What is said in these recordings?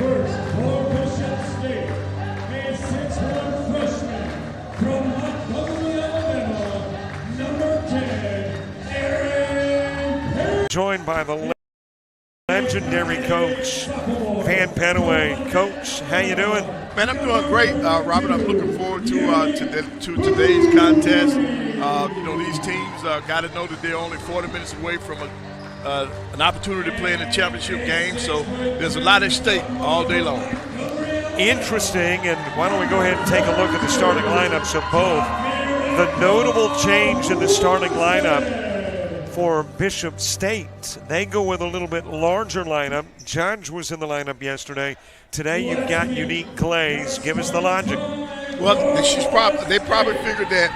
First, for Bishop State, a 6'1" freshman from Montgomery, Alabama, number 10, Aaron Perry. Joined by the legendary coach, Van Penaway. Coach, how you doing? Man, I'm doing great, Robert. I'm looking forward to today's contest. These teams got to know that they're only 40 minutes away from an opportunity to play in the championship game, so there's a lot at stake all day long. Interesting, and why don't we go ahead and take a look at the starting lineups of both. The notable change in the starting lineup for Bishop State, they go with a little bit larger lineup. Judge was in the lineup yesterday. Today you've got Unique Glaze. Give us the logic. Well, they probably figured that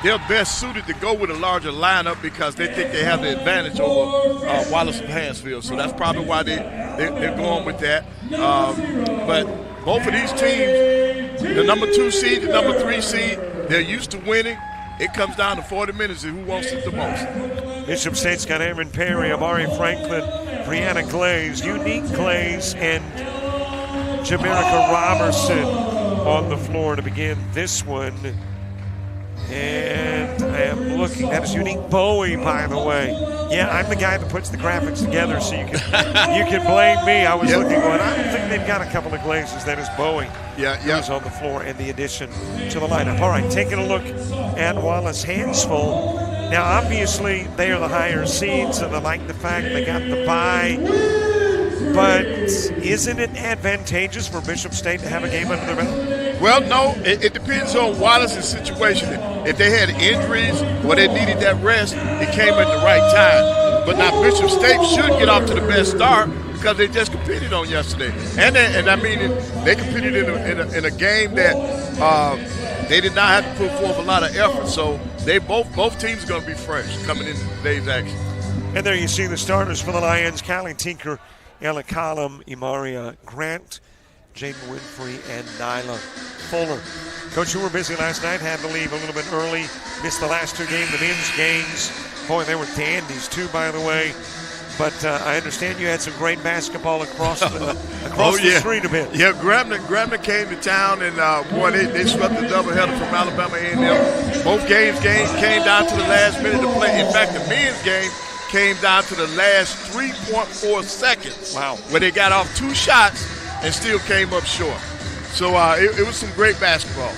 they're best suited to go with a larger lineup because they think they have the advantage over Wallace and Hanceville. So that's probably why they're going with that. But both of these teams, the number 2 seed, the number 3 seed, they're used to winning. It comes down to 40 minutes and who wants it the most. Bishop State's got Aaron Perry, Amari Franklin, Brianna Glaze, Unique Glaze, and Jamerica Robertson on the floor to begin this one. And I am looking, that is Unique Bowie, by the way. Yeah, I'm the guy that puts the graphics together, so you can blame me. I was looking going, I don't think they've got a couple of Glazes. That is Bowie. Who's on the floor, and the addition to the lineup. All right, taking a look at Wallace Hanceville. Now, obviously, they are the higher seeds, and I like the fact they got the bye. But isn't it advantageous for Bishop State to have a game under their belt? Well, no. It depends on Wallace's situation. If they had injuries or they needed that rest, it came at the right time. But now Bishop State should get off to the best start because they just competed on yesterday. And I mean, they competed in a game that they did not have to put forth a lot of effort. So they both teams are going to be fresh coming into today's action. And there you see the starters for the Lions: Callie Tinker, Ella Collum, Imaria Grant, Jaden Winfrey, and Nyla Fuller. Coach, you were busy last night, had to leave a little bit early, missed the last 2 games, the men's games. Boy, they were dandies too, by the way. But I understand you had some great basketball across the street a bit. Yeah, Grambling came to town, and they swept the doubleheader from Alabama A&M. Both games came down to the last minute to play. In fact, the men's game came down to the last 3.4 seconds. Wow. Where they got off 2 shots and still came up short. So it was some great basketball.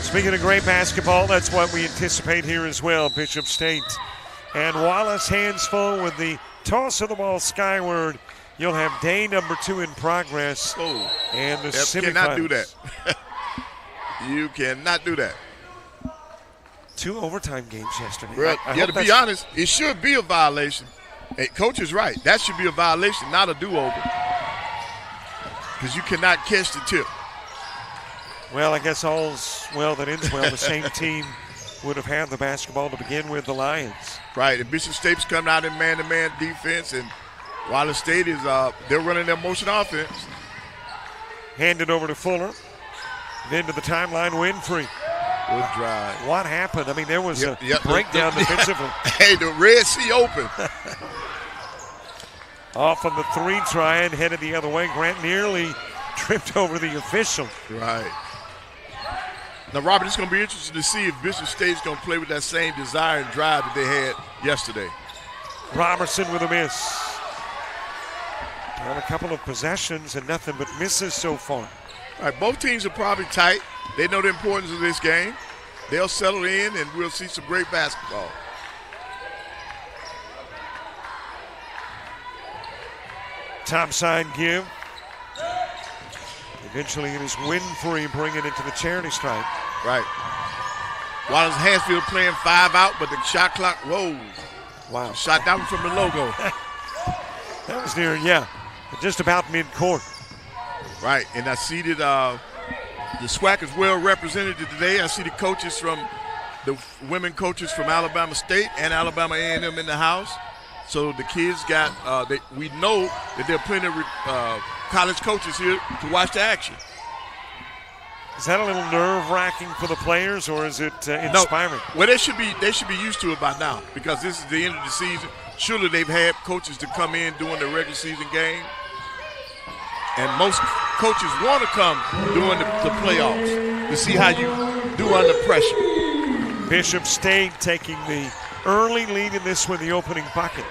Speaking of great basketball, that's what we anticipate here as well, Bishop State. And Wallace Hanceville with the toss of the ball skyward. You'll have day number 2 in progress. Oh, and the semifinals. You cannot do that. You cannot do that. 2 overtime games yesterday. Well, to be honest, it should be a violation. Hey, Coach is right. That should be a violation, not a do-over. Because you cannot catch the tip. Well, I guess all's well that ends well. The same team would have had the basketball to begin with, the Lions. Right, and Bishop State's coming out in man-to-man defense, and Wallace State is they're running their motion offense. Handed over to Fuller. Then to the timeline, Winfrey. Good drive. What happened? I mean, there was a breakdown defensively. Hey, the Red Sea open. Off on the 3 try and headed the other way. Grant nearly tripped over the official. Right. Now, Robert, it's going to be interesting to see if Bishop State's going to play with that same desire and drive that they had yesterday. Robertson with a miss. On a couple of possessions and nothing but misses so far. All right, both teams are probably tight. They know the importance of this game. They'll settle in, and we'll see some great basketball. Topside give. Eventually it is Winfrey bringing it to the charity stripe. Right. Wallace Hanceville playing 5 out, but the shot clock rolls. Wow. Shot down from the logo. That was near, just about mid-court. Right, and I see that the SWAC is well represented today. I see the coaches the women coaches from Alabama State and Alabama A&M in the house. So the kids got, we know that there are plenty of college coaches here to watch the action. Is that a little nerve-wracking for the players, or is it inspiring? No. Well, they should be used to it by now because this is the end of the season. Surely they've had coaches to come in during the regular season game. And most coaches want to come during the playoffs to see how you do under pressure. Bishop State taking the early lead in this with the opening bucket.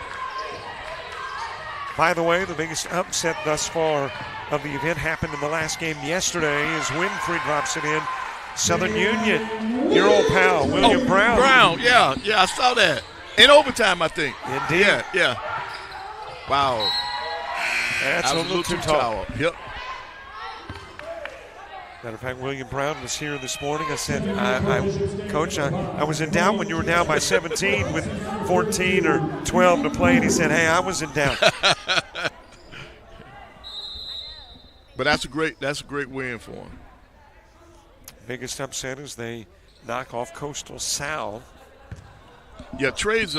By the way, the biggest upset thus far of the event happened in the last game yesterday as Winfrey drops it in. Southern Union, your old pal, William Brown. Yeah, I saw that. In overtime, I think. Indeed. Yeah. Wow. That's a little too tall. Yep. Matter of fact, William Brown was here this morning. I said, Coach, I was in doubt when you were down by 17 with 14 or 12 to play. And he said, hey, I was in doubt. But that's a great win for him. Biggest upset is they knock off Coastal Sal. Yeah, Trey's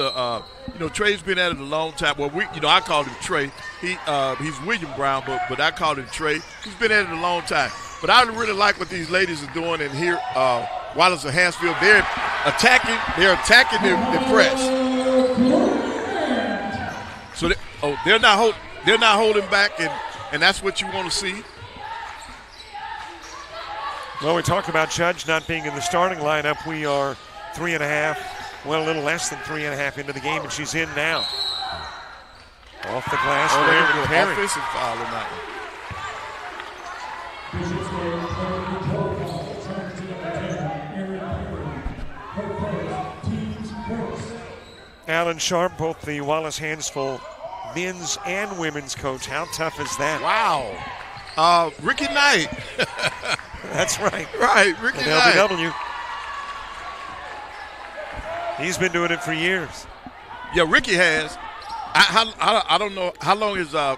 Trey's been at it a long time. Well, I called him Trey. He's William Brown, but I called him Trey. He's been at it a long time. But I really like what these ladies are doing. And here, Wallace and Hanceville, they're attacking the press. So they're not holding back, and that's what you want to see. Well, we talked about Judge not being in the starting lineup. We are 3.5, well, a little less than 3.5 into the game, and she's in now. Off the glass. Offensive foul in that one. Alan Sharp, both the Wallace Hanceville men's and women's coach. How tough is that? Wow. Ricky Knight. That's right. Right, Ricky Knight. LBW. He's been doing it for years. Yeah, Ricky has. I don't know how long is I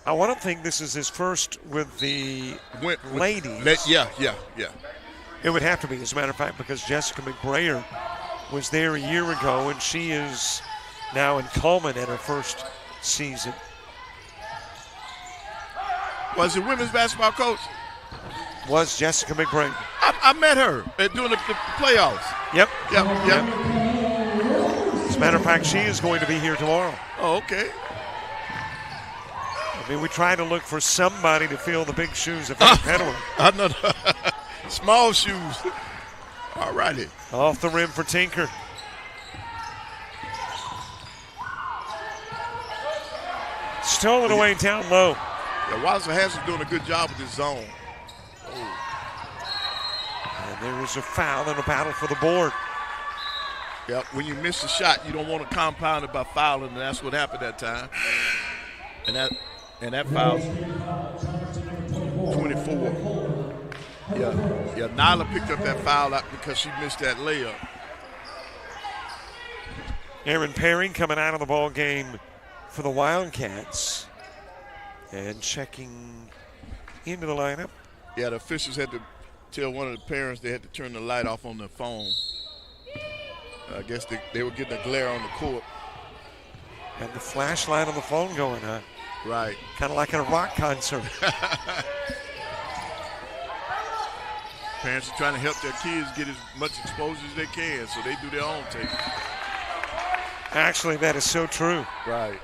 want to think this is his first with the ladies. Yeah. It would have to be, as a matter of fact, because Jessica McBrayer was there a year ago, and she is now in Coleman at her first season. Was it women's basketball coach? Was Jessica McBrayer. I met her during the playoffs. Yep. Yep. As a matter of fact, she is going to be here tomorrow. Oh, okay. I mean, we try to look for somebody to fill the big shoes of Eddie Pedowin. I know. Small shoes. All righty. Off the rim for Tinker. Stolen away down low. Yeah, Wallace has doing a good job with his zone. And there was a foul and a battle for the board. Yeah, when you miss a shot, you don't want to compound it by fouling, and that's what happened that time. And that foul, 24. Yeah. Nyla picked up that foul out because she missed that layup. Aaron Perry coming out of the ball game for the Wildcats and checking into the lineup. Yeah, the officials had to tell one of the parents they had to turn the light off on their phone. I guess they were getting a glare on the court. And the flashlight on the phone going, huh? Right. Kind of like at a rock concert. Parents are trying to help their kids get as much exposure as they can, so they do their own tape. Actually, that is so true. Right.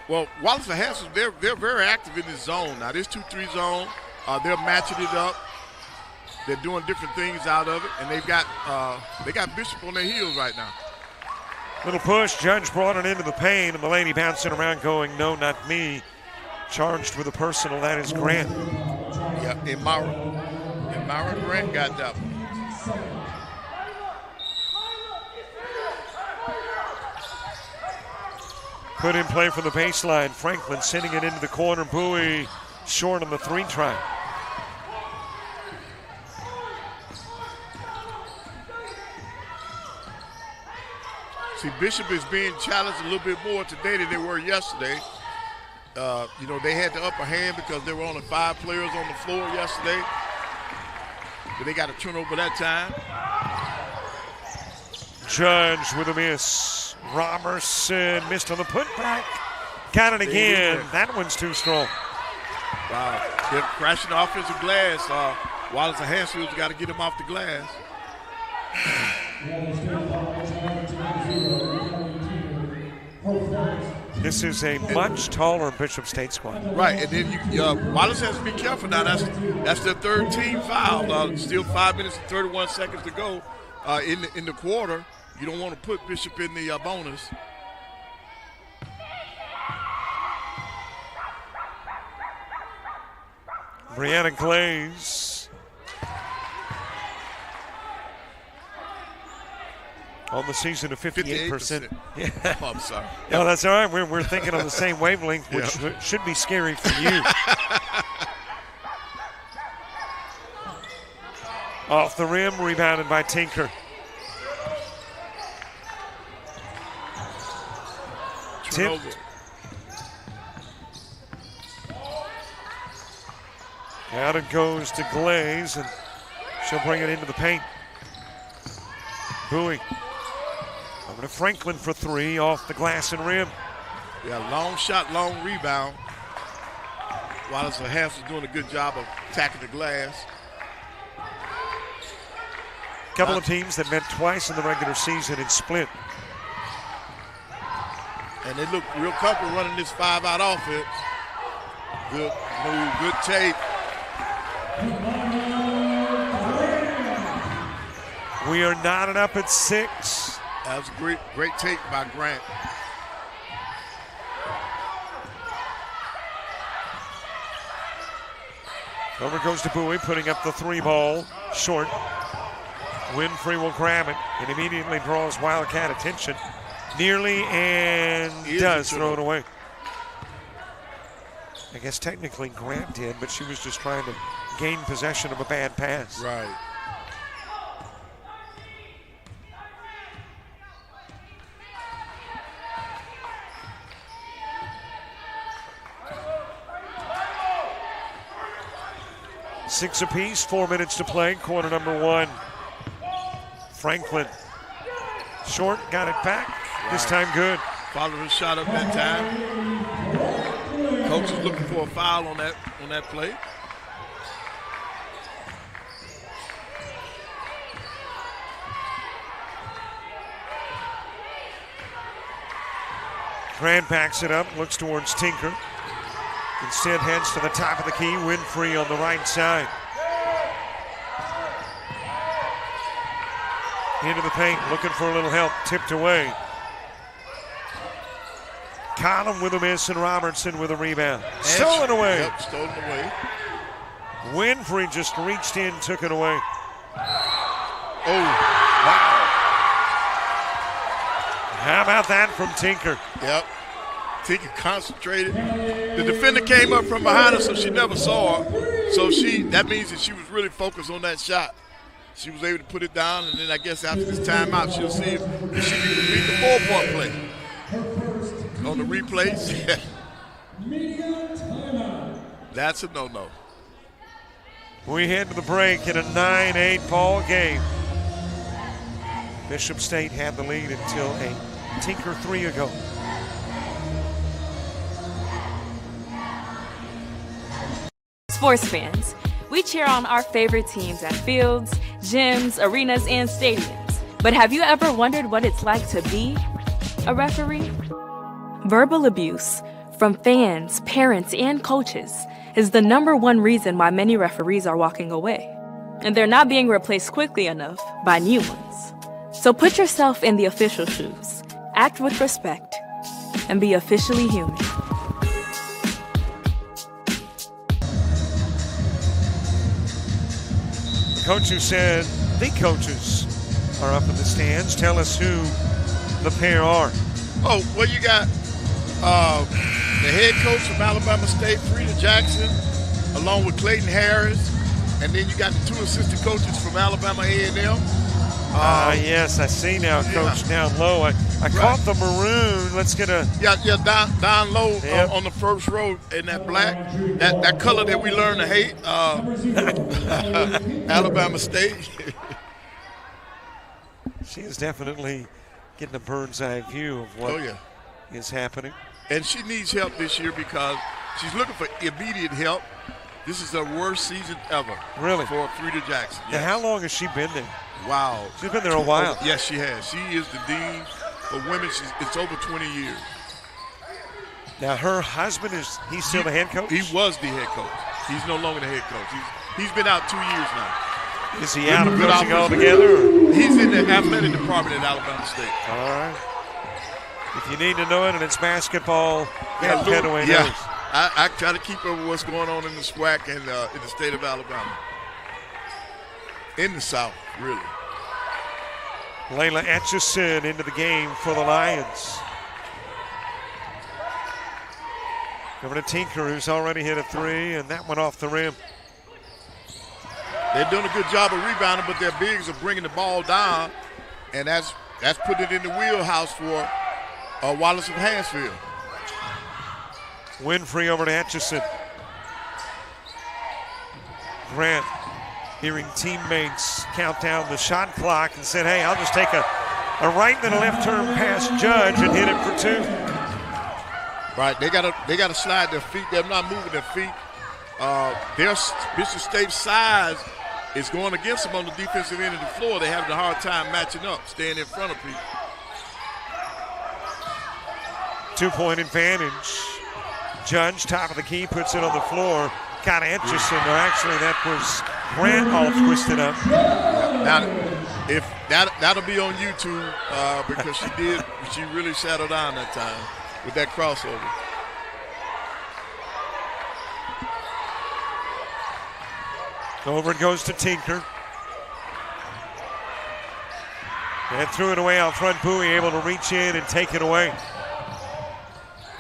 Well, Wallace and Hanceville, they're very active in this zone. Now, this 2-3 zone, they're matching it up. They're doing different things out of it, and they got Bishop on their heels right now. Little push. Judge brought it into the paint, and the lady bouncing around going, no, not me. Charged with a personal. That is Grant. Yeah, and Myra Grant got that one. Put in play from the baseline. Franklin sending it into the corner. Bowie short on the 3 try. See, Bishop is being challenged a little bit more today than they were yesterday. They had the upper hand because there were only 5 players on the floor yesterday. But they got a turnover that time. Judge with a miss. Robertson missed on the putback. Got it again. That one's too strong. Wow. They're crashing the offensive glass. Wallace and Hanceville's got to get him off the glass. This is a much taller Bishop State squad. Right, and then Wallace has to be careful now. That's their third team foul. Still 5 minutes and 31 seconds to go in the quarter. You don't want to put Bishop in the bonus. Brianna Glaze on the season of 58%. Yeah. Oh, I'm sorry. No, that's all right. We're thinking on the same wavelength, which should be scary for you. Off the rim, rebounded by Tinker. Tipped. Out it goes to Glaze, and she'll bring it into the paint. Bowie. Over to Franklin for three, off the glass and rim. Yeah, long shot, long rebound. Wallace Hanceville is doing a good job of attacking the glass. Couple of teams that met twice in the regular season and split. And they look real comfortable running this 5-out offense. Good move, good tape. We are knotted up at 6. That was a great take by Grant. Over goes to Bowie, putting up the 3 ball, short. Winfrey will grab it and immediately draws Wildcat attention. Nearly and does throw it away. I guess technically Grant did, but she was just trying to gain possession of a bad pass. Right. Six apiece, 4 minutes to play, quarter number 1. Franklin, short, got it back. Right. This time good. Followed his shot up that time. Coach is looking for a foul on that play. Grant backs it up, looks towards Tinker. Instead heads to the top of the key, Winfrey on the right side. Into the paint, looking for a little help, tipped away. Collum with a miss and Robertson with a rebound. Stolen away. Yep, stolen away. Winfrey just reached in, took it away. Oh, wow. How about that from Tinker? Yep. Tinker concentrated. The defender came up from behind her, so she never saw her. So that means that she was really focused on that shot. She was able to put it down, and then I guess after this timeout, she'll see if she can repeat the 4-point play. On the replays, that's a no-no. We head to the break in a 9-8 ball game. Bishop State had the lead until a Tinker 3 ago. Sports fans, we cheer on our favorite teams at fields, gyms, arenas, and stadiums. But have you ever wondered what it's like to be a referee? Verbal abuse from fans, parents, and coaches is the #1 reason why many referees are walking away. And they're not being replaced quickly enough by new ones. So put yourself in the official shoes, act with respect, and be officially human. The coach who said the coaches are up in the stands. Tell us who the pair are. Oh, well, you got the head coach from Alabama State, Frida Jackson, along with Clayton Harris, and then you got the 2 assistant coaches from Alabama A&M. Yes, I see now, Coach, down low. I caught the maroon. Let's get a... Yeah, down low on the first row in that black, that color that we learned to hate, Alabama State. She is definitely getting a bird's eye view of what is happening. And she needs help this year because she's looking for immediate help. This is her worst season ever. Really? For Frida Jackson. Yes. And how long has she been there? Wow. She's been there a while. Yes, she has. She is the dean of women. It's over 20 years. Now, her husband, he's still the head coach? He was the head coach. He's no longer the head coach. He's been out 2 years now. Is he out of coaching altogether? He's in the athletic department at Alabama State. All right. If you need to know it, and it's basketball, yeah, Penaway knows. I try to keep up with what's going on in the SWAC and in the state of Alabama. In the South, really. Layla Atchison into the game for the Lions. Over to Tinker, who's already hit a 3, and that went off the rim. They're doing a good job of rebounding, but their bigs are bringing the ball down, and that's putting it in the wheelhouse for Wallace of Hanceville. Winfrey over to Atchison. Grant, hearing teammates count down the shot clock, and said, hey, I'll just take a right and a left turn past Judge and hit it for 2. Right, they gotta slide their feet. They're not moving their feet. Their Bishop State size is going against them on the defensive end of the floor. They're having a hard time matching up, staying in front of people. 2-point advantage. Judge, top of the key, puts it on the floor. Got Atchison, or actually that was Grant all twisted up. Now, if that'll be on YouTube because she really settled down that time with that crossover. Over it goes to Tinker. And threw it away out front. Bowie able to reach in and take it away.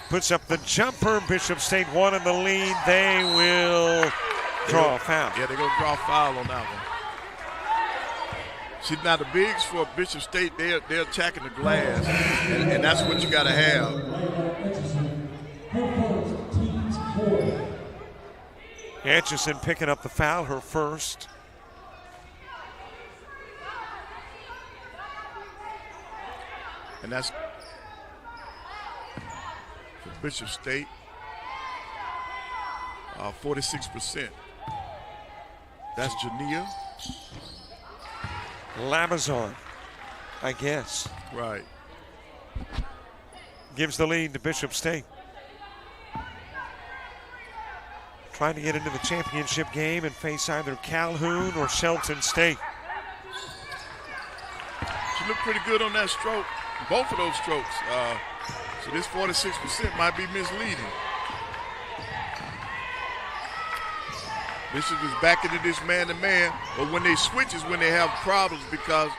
Puts up the jumper. Bishop State 1 in the lead. They will draw a foul. Yeah, they're going to draw a foul on that one. See, now the bigs for Bishop State, they're attacking the glass, and that's what you got to have. Atchison picking up the foul, her first. And that's for Bishop State, 46%. That's Jania. Lamazon, I guess. Right. Gives the lead to Bishop State. Trying to get into the championship game and face either Calhoun or Shelton State. She looked pretty good on that stroke, both of those strokes. So this 46% might be misleading. Bishop is back into this man-to-man, but when they switch is when they have problems because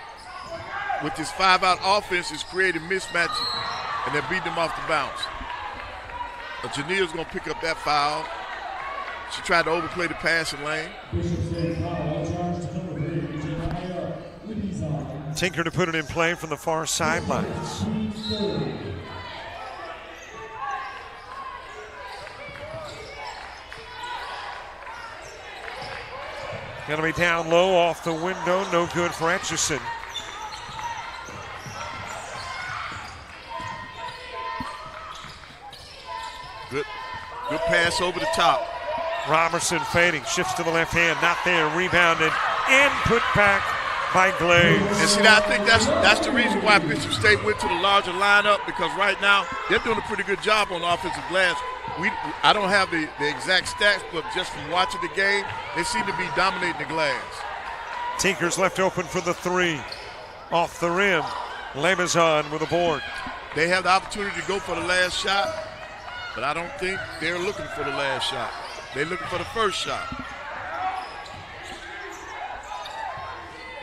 with this 5-out offense, it's creating mismatches, and they're beating them off the bounce. But Jania's going to pick up that foul. She tried to overplay the passing lane. Tinker to put it in play from the far sidelines. Going to be down low off the window. No good for Atchison. Good pass over the top. Robertson fading, shifts to the left hand, not there, rebounded, and put back by Glaze. And see, I think that's the reason why Bishop State went to the larger lineup, because right now they're doing a pretty good job on the offensive glass. I don't have the exact stats, but just from watching the game, they seem to be dominating the glass. Tinker's left open for the 3. Off the rim, Lamazon with a board. They have the opportunity to go for the last shot, but I don't think they're looking for the last shot. They're looking for the first shot.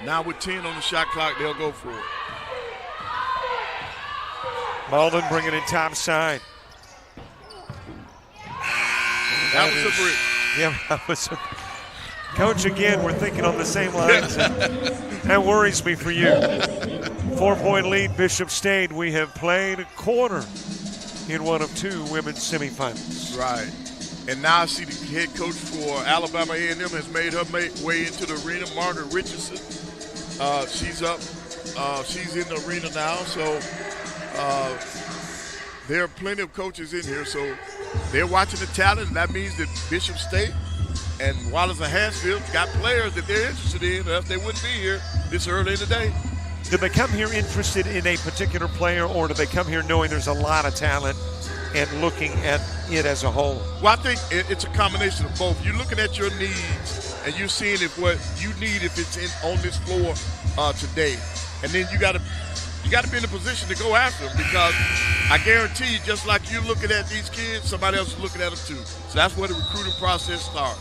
Now with 10 on the shot clock, they'll go for it. Malden bringing it top side. That was a brick. Yeah, that was a... Coach, again, we're thinking on the same lines. That worries me for you. 4-point lead, Bishop State. We have played a quarter in one of 2 women's semifinals. Right. And now I see the head coach for Alabama A&M has made her way into the arena, Margaret Richardson. She's up. She's in the arena now. So there are plenty of coaches in here. So they're watching the talent. And that means that Bishop State and Wallace and Hanceville got players that they're interested in, or else they wouldn't be here this early in the day. Did they come here interested in a particular player, or do they come here knowing there's a lot of talent and looking at it as a whole? Well, I think it's a combination of both. You're looking at your needs, and you're seeing if what you need, if it's on this floor today. And then you got to be in a position to go after them, because I guarantee you, just like you're looking at these kids, somebody else is looking at them too. So that's where the recruiting process starts.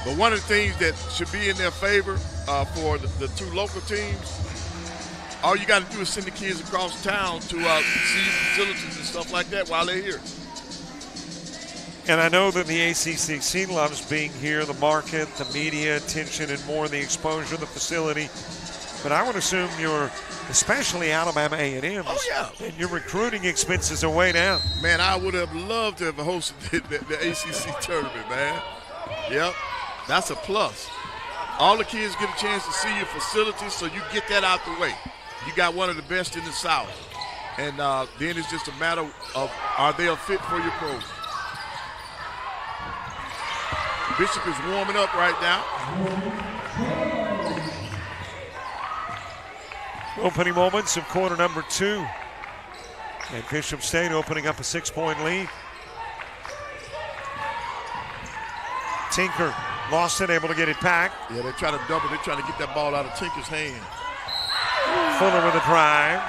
But one of the things that should be in their favor for the two local teams, all you got to do is send the kids across town to see facilities and stuff like that while they're here. And I know that the ACCC loves being here, the market, the media attention, and more the exposure, the facility. But I would assume especially Alabama A&M's, and your recruiting expenses are way down. Man, I would have loved to have hosted the ACC tournament, man. Yep, that's a plus. All the kids get a chance to see your facilities, so you get that out the way. You got one of the best in the South. And then it's just a matter of, are they a fit for your program? Bishop is warming up right now. Opening moments of quarter number 2. And Bishop State opening up a 6-point lead. Tinker lost it, able to get it back. Yeah, they're trying to double. They're trying to get that ball out of Tinker's hand. Fuller with a drive.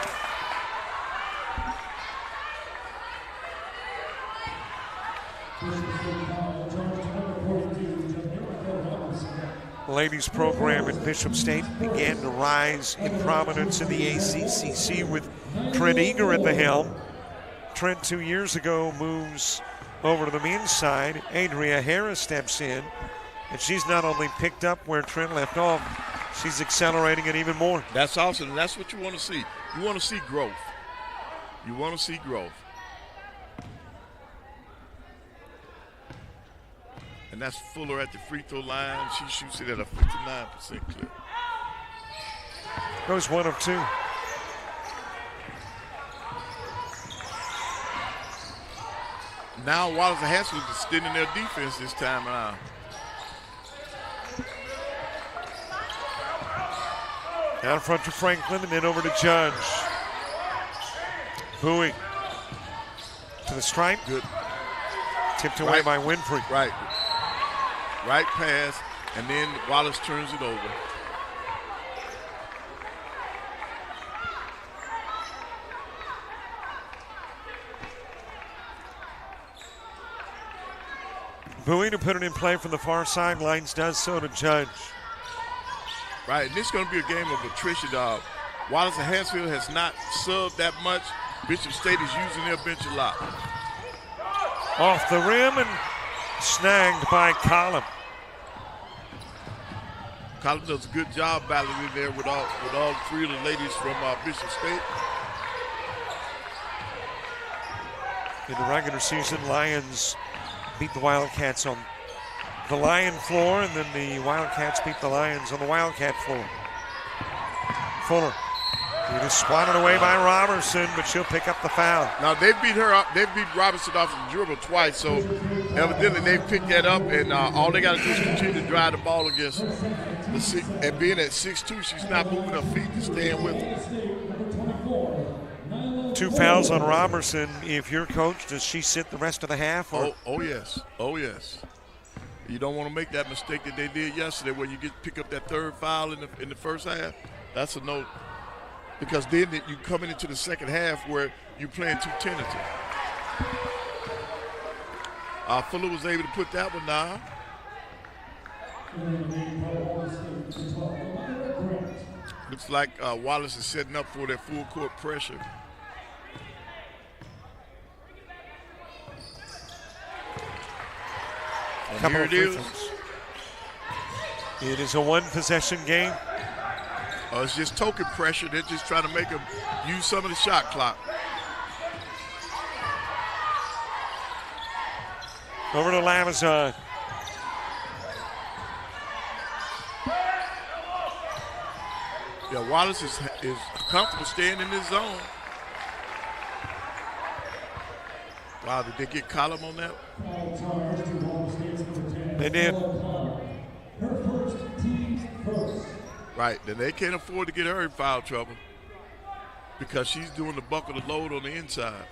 Ladies program at Bishop State began to rise in prominence in the ACCC with Trent Eager at the helm. Trent 2 years ago moves over to the men's side. Adria Harris steps in, and she's not only picked up where Trent left off, she's accelerating it even more. That's awesome, and that's what you want to see. You want to see growth. You want to see growth. And that's Fuller at the free throw line. She shoots it at a 59% clip. Goes 1 of 2. Now Wallace and Hanceville is extending their defense this time around. Down front to Franklin and then over to Judge. Bowie to the stripe. Good. Tipped away by Winfrey. Right. Right pass, and then Wallace turns it over. Bowie to put it in play from the far sidelines, does so to Judge. Right, and this is going to be a game of attrition. Wallace and Hanceville has not subbed that much. Bishop State is using their bench a lot. Off the rim and snagged by Collum. Collum does a good job battling in there with all 3 of the ladies from Bishop State. In the regular season, Lions beat the Wildcats on the Lion floor, and then the Wildcats beat the Lions on the Wildcat floor. Fuller. It is swatted away by Robertson, but she'll pick up the foul. Now, they beat her up. They beat Robertson off the dribble twice, so evidently they picked that up, and all they got to do is continue to drive the ball against the 6. And being at 6'2", she's not moving her feet and staying with them. 2 fouls on Robertson. If you're coach, does she sit the rest of the half? Or? Oh, yes. Oh, yes. You don't want to make that mistake that they did yesterday where you pick up that 3rd foul in the first half. That's a no. Because then you coming into the second half where you're playing too tentative. Fuller was able to put that one down. Looks like Wallace is setting up for their full court pressure. And here it is. It is a 1-possession game. It's just token pressure. They're just trying to make them use some of the shot clock. Over to Lamazon. Yeah, Wallace is comfortable staying in this zone. Wow, did they get Collum on that? They did. Right, then they can't afford to get her in foul trouble because she's doing the buck of the load on the inside.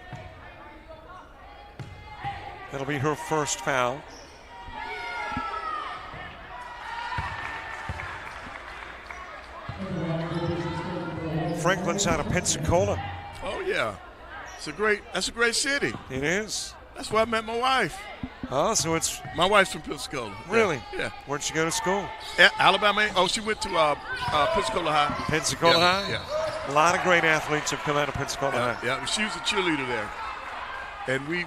That'll be her first foul. Franklin's out of Pensacola. Oh yeah, that's a great city. It is. That's where I met my wife. Oh, so it's my wife's from Pensacola. Really? Yeah. Where'd she go to school? Alabama. Oh, she went to Pensacola High. Pensacola High. Yeah. A lot of great athletes have come out of Pensacola High. Yeah, she was a cheerleader there, and we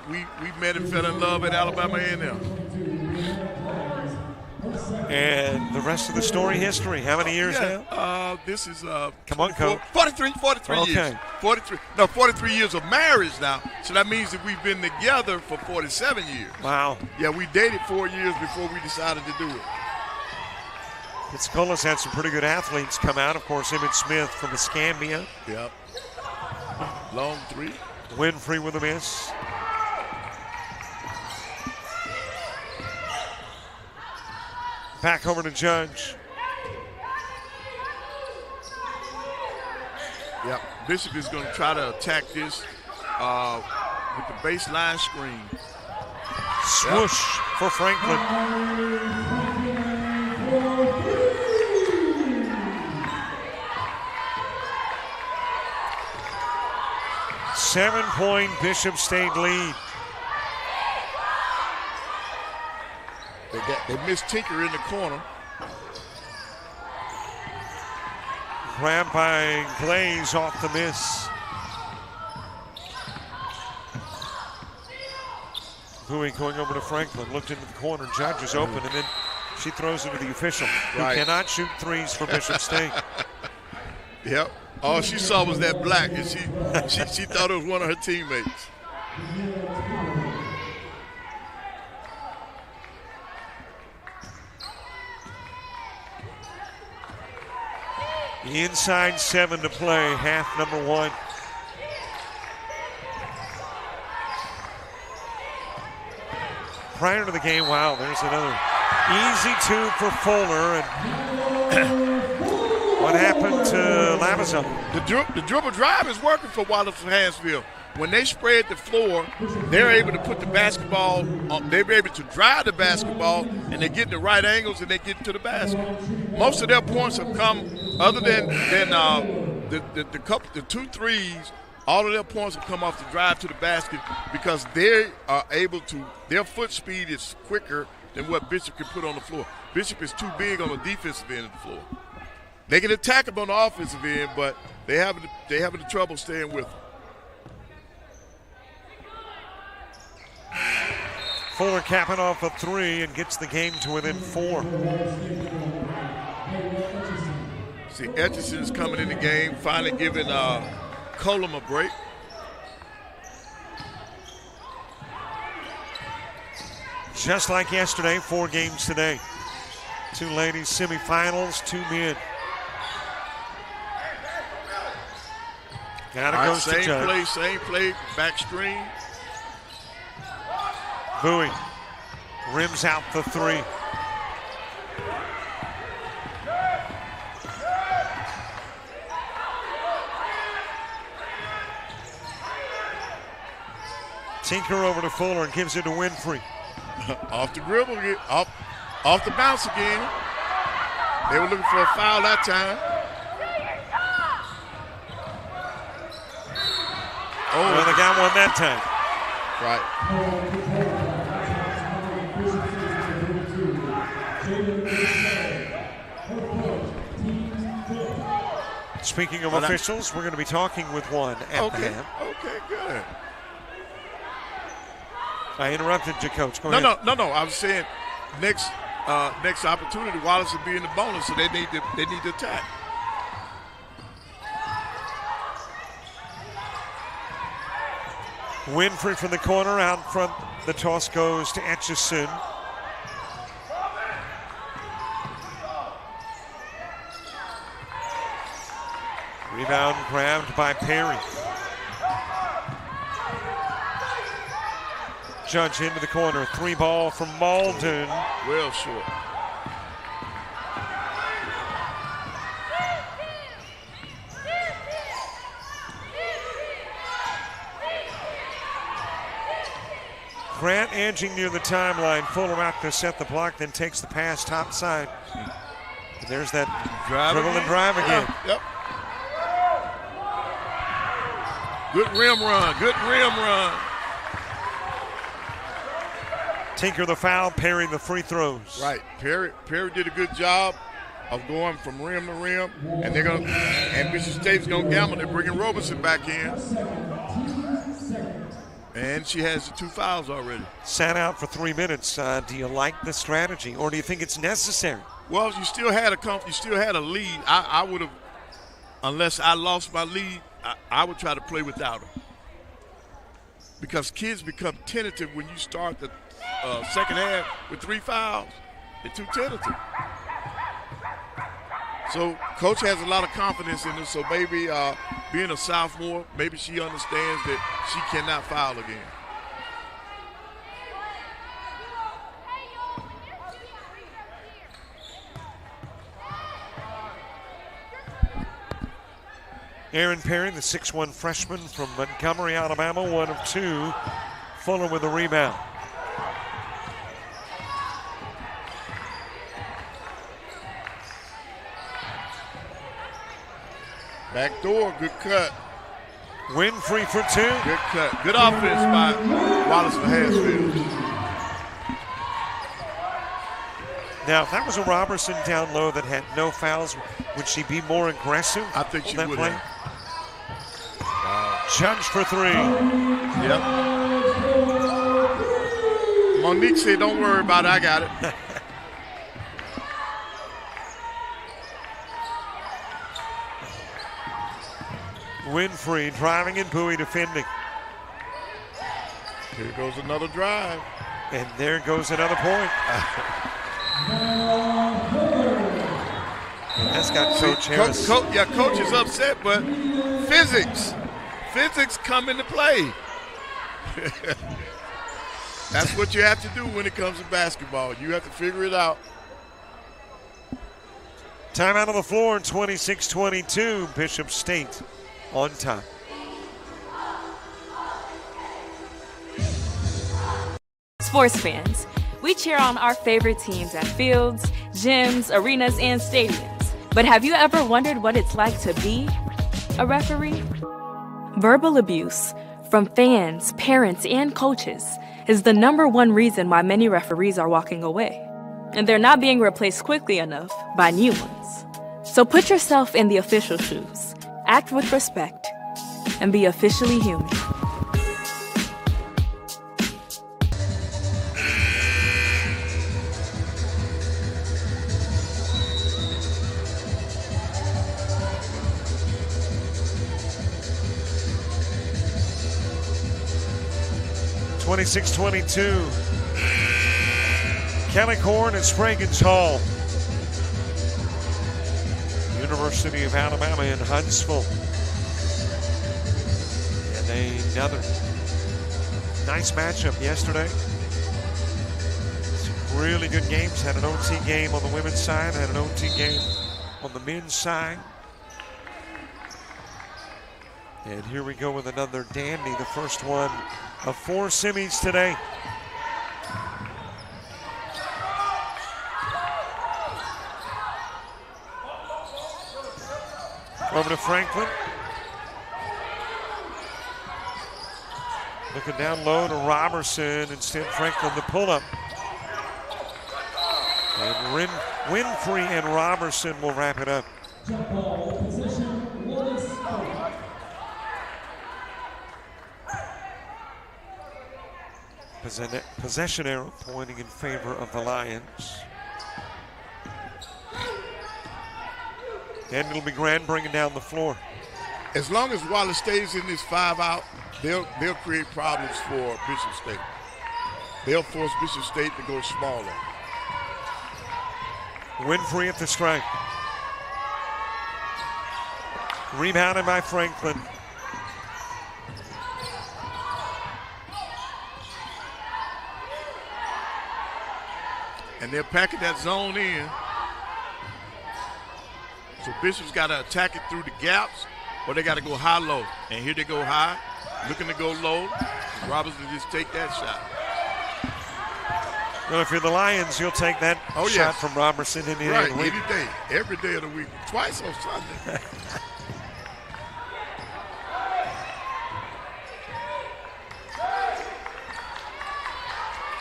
met and fell in love at Alabama A&M. And the rest of the story, history. How many years now? This is come on, Coach. 43 okay. years. 43 years of marriage now. So that means that we've been together for 47 years. Wow. Yeah, we dated 4 years before we decided to do it. Pensacola's had some pretty good athletes come out. Of course, Emmett Smith from Escambia. Yep. Long three. Winfrey with a miss. Back over to Judge. Yep. Bishop is going to try to attack this with the baseline screen. Swoosh for Franklin. 7-point Bishop State lead. They missed Tinker in the corner. Grabbed by Glaze off the miss. Bowie going over to Franklin, looked into the corner, Judge is open, and then she throws it to the official, who cannot shoot threes for Bishop State. Yep. All she saw was that black, and she thought it was one of her teammates. Inside 7 to play, half number 1. Prior to the game, wow, there's another easy 2 for Fuller. And what happened to Labazon? The dribble drive is working for Wallace and Hanceville. When they spread the floor, they're able to put the basketball, they're able to drive the basketball, and they get in the right angles and they get to the basket. Most of their points have come, other than the 2 threes, all of their points have come off the drive to the basket because they are able to, their foot speed is quicker than what Bishop can put on the floor. Bishop is too big on the defensive end of the floor. They can attack them on the offensive end, but they having the trouble staying with them. Fuller capping off a 3 and gets the game to within 4. See, Etchison's coming in the game, finally giving Colum a break. Just like yesterday, 4 games today. 2 ladies semifinals, 2 men. Gotta go to Judge. Same play, back screen. Bowie rims out the 3. Tinker over to Fuller and gives it to Winfrey. Off the dribble, off the bounce again. They were looking for a foul that time. Oh, well, they got one that time. Right. Speaking of officials, we're going to be talking with one at the half. Okay, good. I interrupted you, Coach. Go ahead. No. I was saying next opportunity, Wallace will be in the bonus, so they need to attack. Winfrey from the corner, out front. The toss goes to Etchison. Rebound grabbed by Perry. Judge into the corner. 3 ball from Malden. Well short. Grant edging near the timeline. Fuller out to set the block, then takes the pass top side. And there's that dribble and drive again. Yep. Good rim run. Good rim run. Tinker the foul, Perry the free throws. Right. Perry did a good job of going from rim to rim, and Bishop State's gonna gamble. They're bringing Roberson back in, and she has the 2 fouls already. Sat out for 3 minutes. Do you like the strategy, or do you think it's necessary? Well, you still had a lead. I would have, unless I lost my lead, I would try to play without her, because kids become tentative when you start the second half with 3 fouls. They're too tentative. So coach has a lot of confidence in her. So maybe being a sophomore, maybe she understands that she cannot foul again. Aaron Perry, the 6'1 freshman from Montgomery, Alabama, 1 of 2. Fuller with a rebound. Back door, good cut. Winfrey for 2. Good cut. Good offense by Wallace and Hanceville. Now, if that was a Robertson down low that had no fouls, would she be more aggressive? I think she would have. Judge for 3. Yep. Monique said, don't worry about it, I got it. Winfrey driving and Bowie defending. Here goes another drive. And there goes another point. That's got Coach Harris. Coach is upset, but physics come into play. That's what you have to do when it comes to basketball. You have to figure it out. Time out on the floor, 26-22, Bishop State on top. Sports fans, we cheer on our favorite teams at fields, gyms, arenas, and stadiums. But have you ever wondered what it's like to be a referee? Verbal abuse from fans, parents, and coaches is the #1 reason why many referees are walking away. And they're not being replaced quickly enough by new ones. So put yourself in the official shoes, act with respect, and be officially human. (26-22). Kelly Corn at Sprague's Hall. University of Alabama in Hanceville. And another nice matchup yesterday. Some really good games. Had an OT game on the women's side, had an OT game on the men's side. And here we go with another dandy, the first one of 4 semis today. Over to Franklin. Looking down low to Robertson. Instead, Franklin the pull-up. And Winfrey and Robertson will wrap it up. Possession arrow pointing in favor of the Lions. And it'll be Grant bringing down the floor. As long as Wallace stays in this 5-out, they'll create problems for Bishop State. They'll force Bishop State to go smaller. Winfrey at the strike. Rebounded by Franklin. And they're packing that zone in. So Bishop's got to attack it through the gaps, or they got to go high-low. And here they go high, looking to go low. Robertson just take that shot. Well, if you're the Lions, you'll take that shot from Robertson any day of the week. Any day. Every day of the week. Twice on Sunday.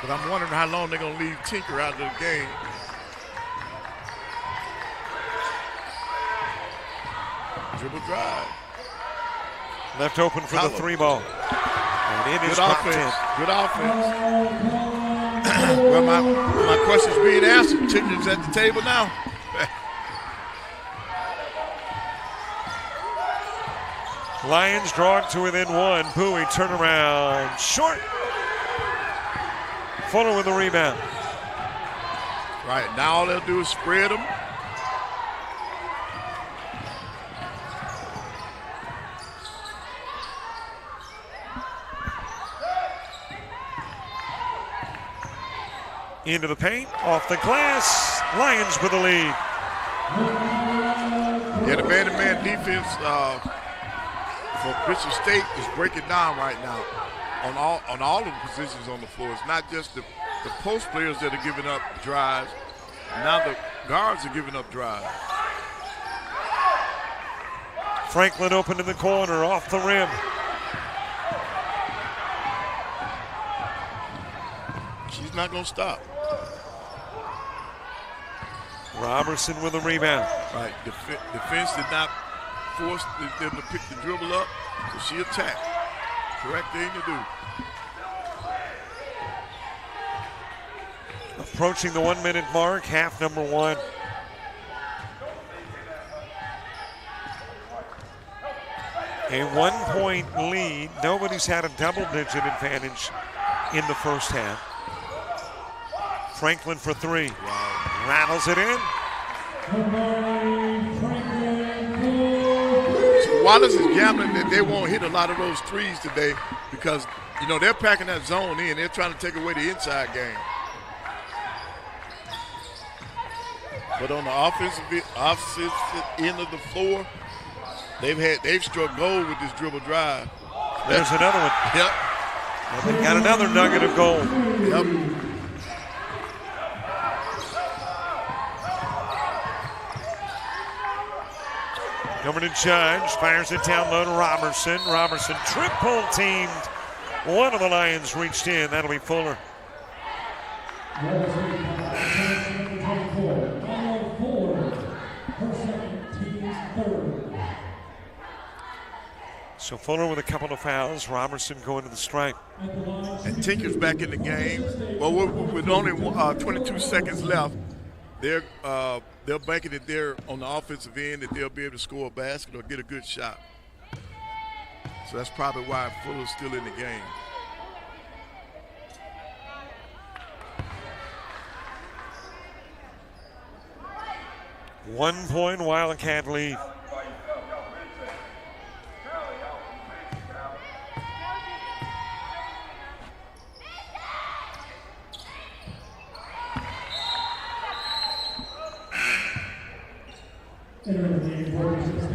But I'm wondering how long they're going to leave Tinker out of the game. Dribble drive. Left open for the 3-ball. And it is popped in. Good offense. Well, my question's being answered. Tinker's at the table now. Lions draw it to within 1. Bowie turnaround. Short. Fuller with the rebound. Right, now all they'll do is spread them. Into the paint, off the glass. Lions with the lead. Yeah, the man-to-man defense for Bishop State is breaking down right now on all of the positions on the floor. It's not just the post players that are giving up drives. Now the guards are giving up drives. Franklin open in the corner, off the rim. She's not going to stop. Robertson with a rebound. Right. Defense did not force them to pick the dribble up, so she attacked. Correct thing to do. Approaching the 1-minute mark, half number 1. A 1-point lead. Nobody's had a double-digit advantage in the first half. Franklin for 3. Wow. Rattles it in. So Wallace is gambling that they won't hit a lot of those threes today because, you know, they're packing that zone in. They're trying to take away the inside game. But on the offensive end of the floor, they've struck gold with this dribble drive. There's another one. Yep. And they got another nugget of gold. Yep. Coming to Judge, fires it down low to Robertson. Robertson triple teamed. One of the Lions reached in. That'll be Fuller. So Fuller with a couple of fouls. Robertson going to the stripe. And Tinker's back in the game. Well, with only 22 seconds left, they're banking it there on the offensive end that they'll be able to score a basket or get a good shot. So that's probably why Fuller's still in the game. One-point Wildcat lead.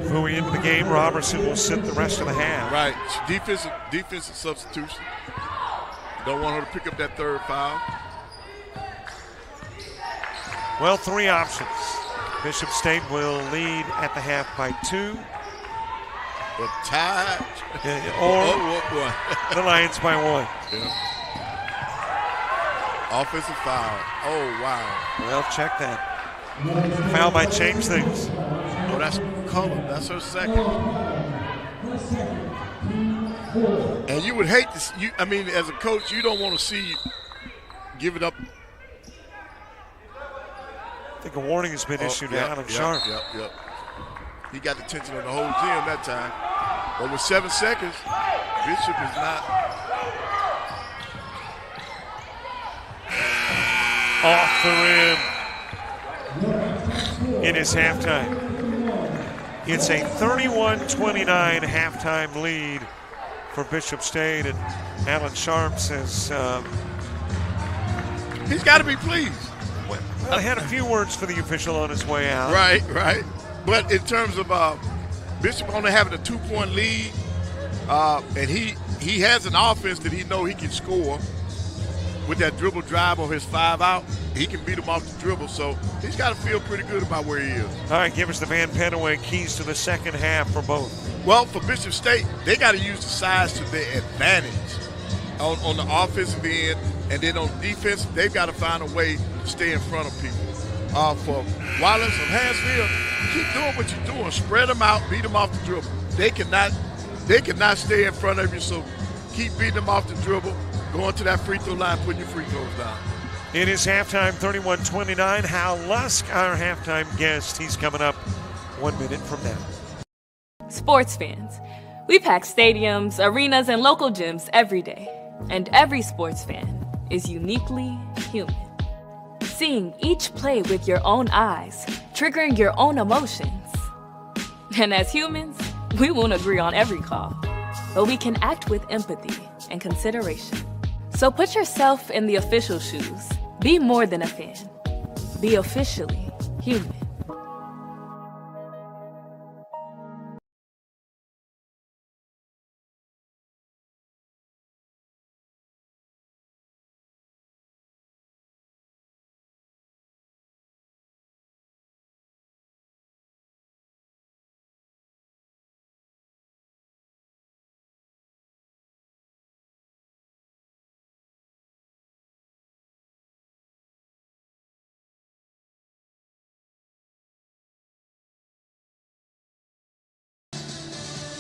Bowie into the game. Robertson will sit the rest of the half. Right. Defensive substitution. Don't want her to pick up that third foul. Well, 3 options. Bishop State will lead at the half by 2. But tied. Or the Lions by 1. Yeah. Offensive foul. Oh, wow. Well, check that. Foul might change things. Oh, that's McCullum. That's her second. And you would hate to I mean, as a coach, you don't want to see give it up. I think a warning has been issued out on Sharp. Yep. He got the attention of the whole gym that time. But with 7 seconds, Bishop is not. Off the rim. It is halftime. It's a 31-29 halftime lead for Bishop State, and Alan Sharp says he's got to be pleased. Well, I had a few words for the official on his way out. Right. But in terms of Bishop only having a 2-point lead, and he has an offense that he know he can score. with that dribble drive on his 5-out, he can beat him off the dribble. So he's got to feel pretty good about where he is. All right, give us the Van Penaway keys to the second half for both. Well, for Bishop State, they got to use the size to their advantage on the offensive end, and then on defense, they've got to find a way to stay in front of people. For Wallace and Hanceville, keep doing what you're doing. Spread them out, beat them off the dribble. They cannot stay in front of you, so keep beating them off the dribble, going to that free throw line, putting your free throws down. It is halftime, 31-29. Hal Lusk, our halftime guest. He's coming up 1 minute from now. Sports fans, we pack stadiums, arenas, and local gyms every day. And every sports fan is uniquely human. Seeing each play with your own eyes, triggering your own emotions. And as humans, we won't agree on every call, but we can act with empathy and consideration. So put yourself in the official shoes. Be more than a fan. Be officially human.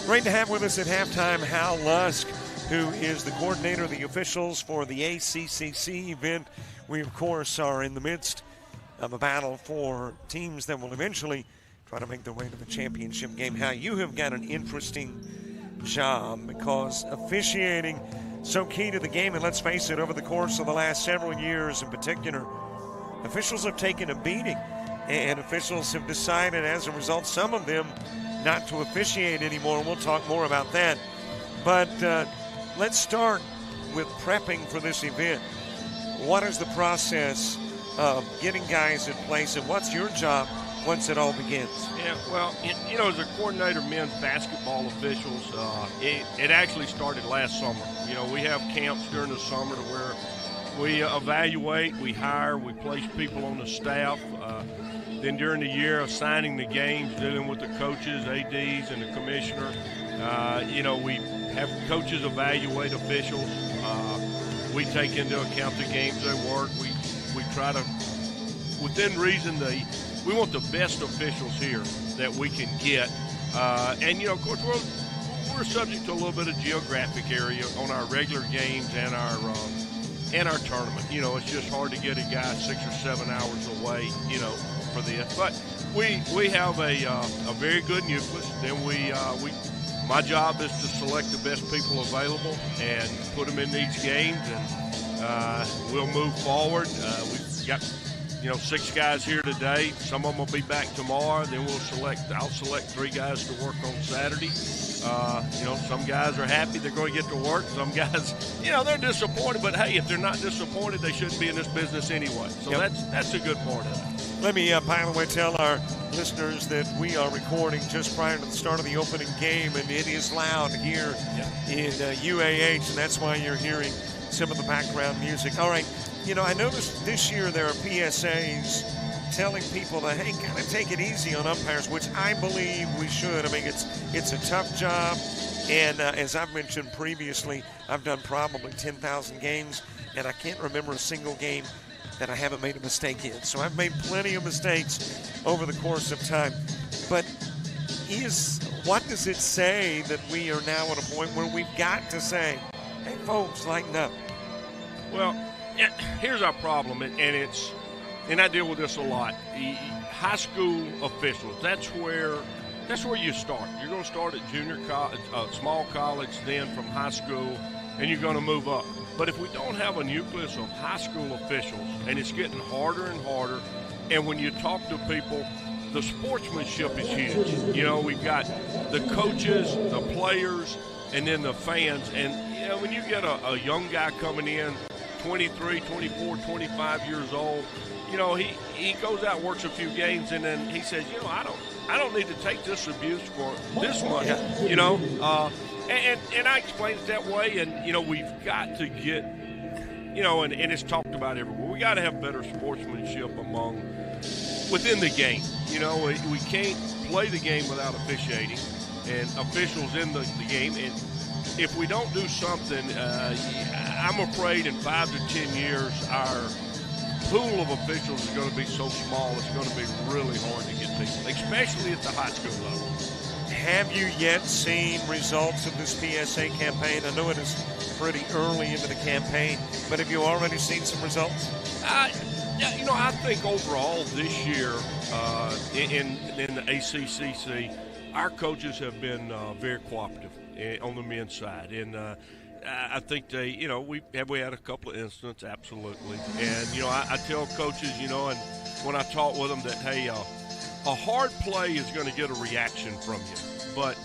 Great to have with us at halftime Hal Lusk, who is the coordinator of the officials for the ACCC event. We, of course, are in the midst of a battle for teams that will eventually try to make their way to the championship game. Hal, you have got an interesting job because officiating so key to the game, and let's face it, over the course of the last several years in particular, officials have taken a beating, and officials have decided as a result, some of them, not to officiate anymore. We'll talk more about that. But let's start with prepping for this event. What is the process of getting guys in place, and what's your job once it all begins? Yeah, well, you know, as a coordinator of men's basketball officials, it actually started last summer. You know, we have camps during the summer to where we evaluate, we hire, we place people on the staff. Then during the year, assigning the games, dealing with the coaches, ADs, and the commissioner. You know, we have coaches evaluate officials. We take into account the games they work. We try to, within reason, we want the best officials here that we can get. And, you know, of course, we're subject to a little bit of geographic area on our regular games and our tournament. You know, it's just hard to get a guy 6 or 7 hours away, you know, for this. But we have a very good nucleus. Then my job is to select the best people available and put them in these games, and we'll move forward. We've got, you know, 6 guys here today. Some of them will be back tomorrow. Then I'll select 3 guys to work on Saturday. You know, some guys are happy they're going to get to work. Some guys, you know, they're disappointed. But, hey, if they're not disappointed, they shouldn't be in this business anyway. So that's a good part of it. Let me, by the way, tell our listeners that we are recording just prior to the start of the opening game, and it is loud here in UAH, and that's why you're hearing some of the background music. All right, you know, I noticed this year there are PSAs telling people that, hey, kind of take it easy on umpires, which I believe we should. I mean, it's a tough job, and as I've mentioned previously, I've done probably 10,000 games, and I can't remember a single game that I haven't made a mistake in. So I've made plenty of mistakes over the course of time. But what does it say that we are now at a point where we've got to say, hey, folks, lighten up? Well, here's our problem, and I deal with this a lot. High school officials, that's where you start. You're going to start at junior college, small college, then from high school, and you're going to move up. But if we don't have a nucleus of high school officials, and it's getting harder and harder, and when you talk to people, the sportsmanship is huge. You know, we've got the coaches, the players, and then the fans. And, you know, when you get a young guy coming in, 23, 24, 25 years old, you know, he goes out, works a few games, and then he says, you know, I don't need to take this abuse for this money, you know. And I explain it that way, and, you know, we've got to get and it's talked about everywhere. We got to have better sportsmanship within the game. We can't play the game without officiating and officials in the game. And if we don't do something, I'm afraid in 5 to 10 years, our pool of officials is going to be so small, it's going to be really hard to get people, especially at the high school level. Have you yet seen results of this PSA campaign? I know it is pretty early into the campaign, but have you already seen some results? I think overall this year in the ACCC, our coaches have been very cooperative on the men's side, and I think we had a couple of incidents, absolutely, and I tell coaches, and when I talk with them that hey, a hard play is going to get a reaction from you, but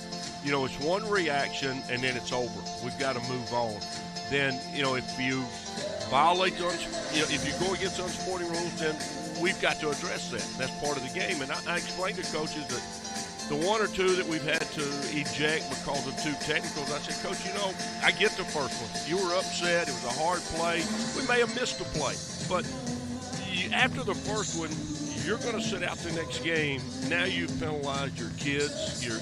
it's one reaction and then it's over. We've got to move on. Then if you violate if you go against unsporting rules, then we've got to address that. That's part of the game, and I explain to coaches that the one or two that we've had to eject because of two technicals, I said, Coach, I get the first one. You were upset. It was a hard play. We may have missed a play. But after the first one, you're going to sit out the next game. Now you've penalized your kids, your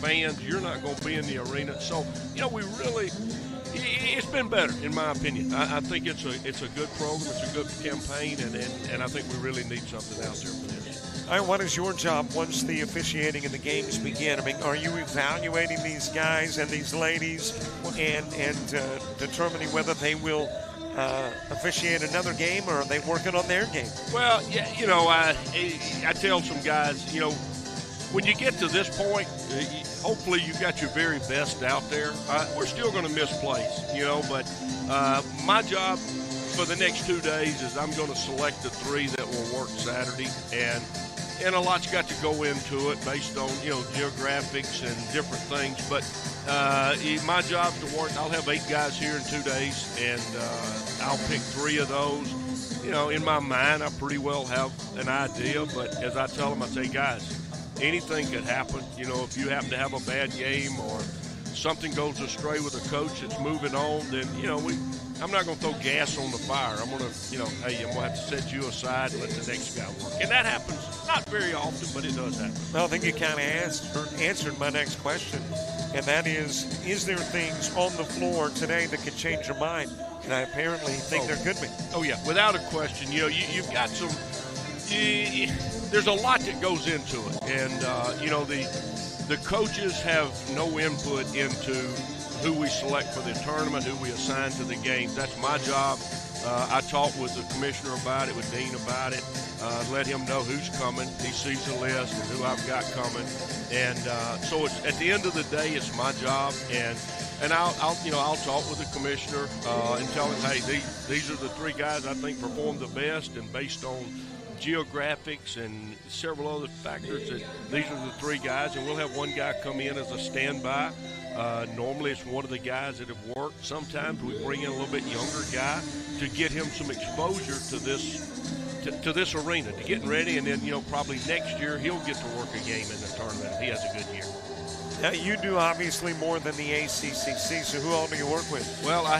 fans. You're not going to be in the arena. So, we really – it's been better, in my opinion. I think it's a good program. It's a good campaign, and I think we really need something out there for this. All right, what is your job once the officiating and the games begin? I mean, are you evaluating these guys and these ladies and determining whether they will officiate another game, or are they working on their game? Well, yeah, I tell some guys, when you get to this point, hopefully you got your very best out there. We're still going to miss plays, but my job for the next 2 days is I'm going to select the 3 that will work Saturday, and a lot's got to go into it based on, geographics and different things. But my job's to work. I'll have 8 guys here in 2 days, and I'll pick 3 of those. In my mind, I pretty well have an idea. But as I tell them, I say, guys, anything could happen. If you happen to have a bad game or something goes astray with a coach that's moving on, then, I'm not going to throw gas on the fire. I'm going to, hey, I'm going to have to set you aside and let the next guy work. And that happens not very often, but it does happen. Well, I think you kind of answered my next question, and that is there things on the floor today that could change your mind? And I apparently think there could be. Oh, yeah, without a question. You've got some there's a lot that goes into it. And, the coaches have no input into who we select for the tournament, who we assign to the games. That's my job. I talked with the commissioner about it, with Dean about it, let him know who's coming. He sees the list and who I've got coming. And so it's, at the end of the day, it's my job. And I'll talk with the commissioner and tell him, hey, these are the 3 guys I think perform the best, and based on geographics and several other factors, that these are the 3 guys, and we'll have 1 guy come in as a standby. Normally it's one of the guys that have worked. Sometimes we bring in a little bit younger guy to get him some exposure to this arena, to getting ready, and then probably next year he'll get to work a game in the tournament if he has a good year. Now, you do obviously more than the ACCC, so who all do you work with? Well, I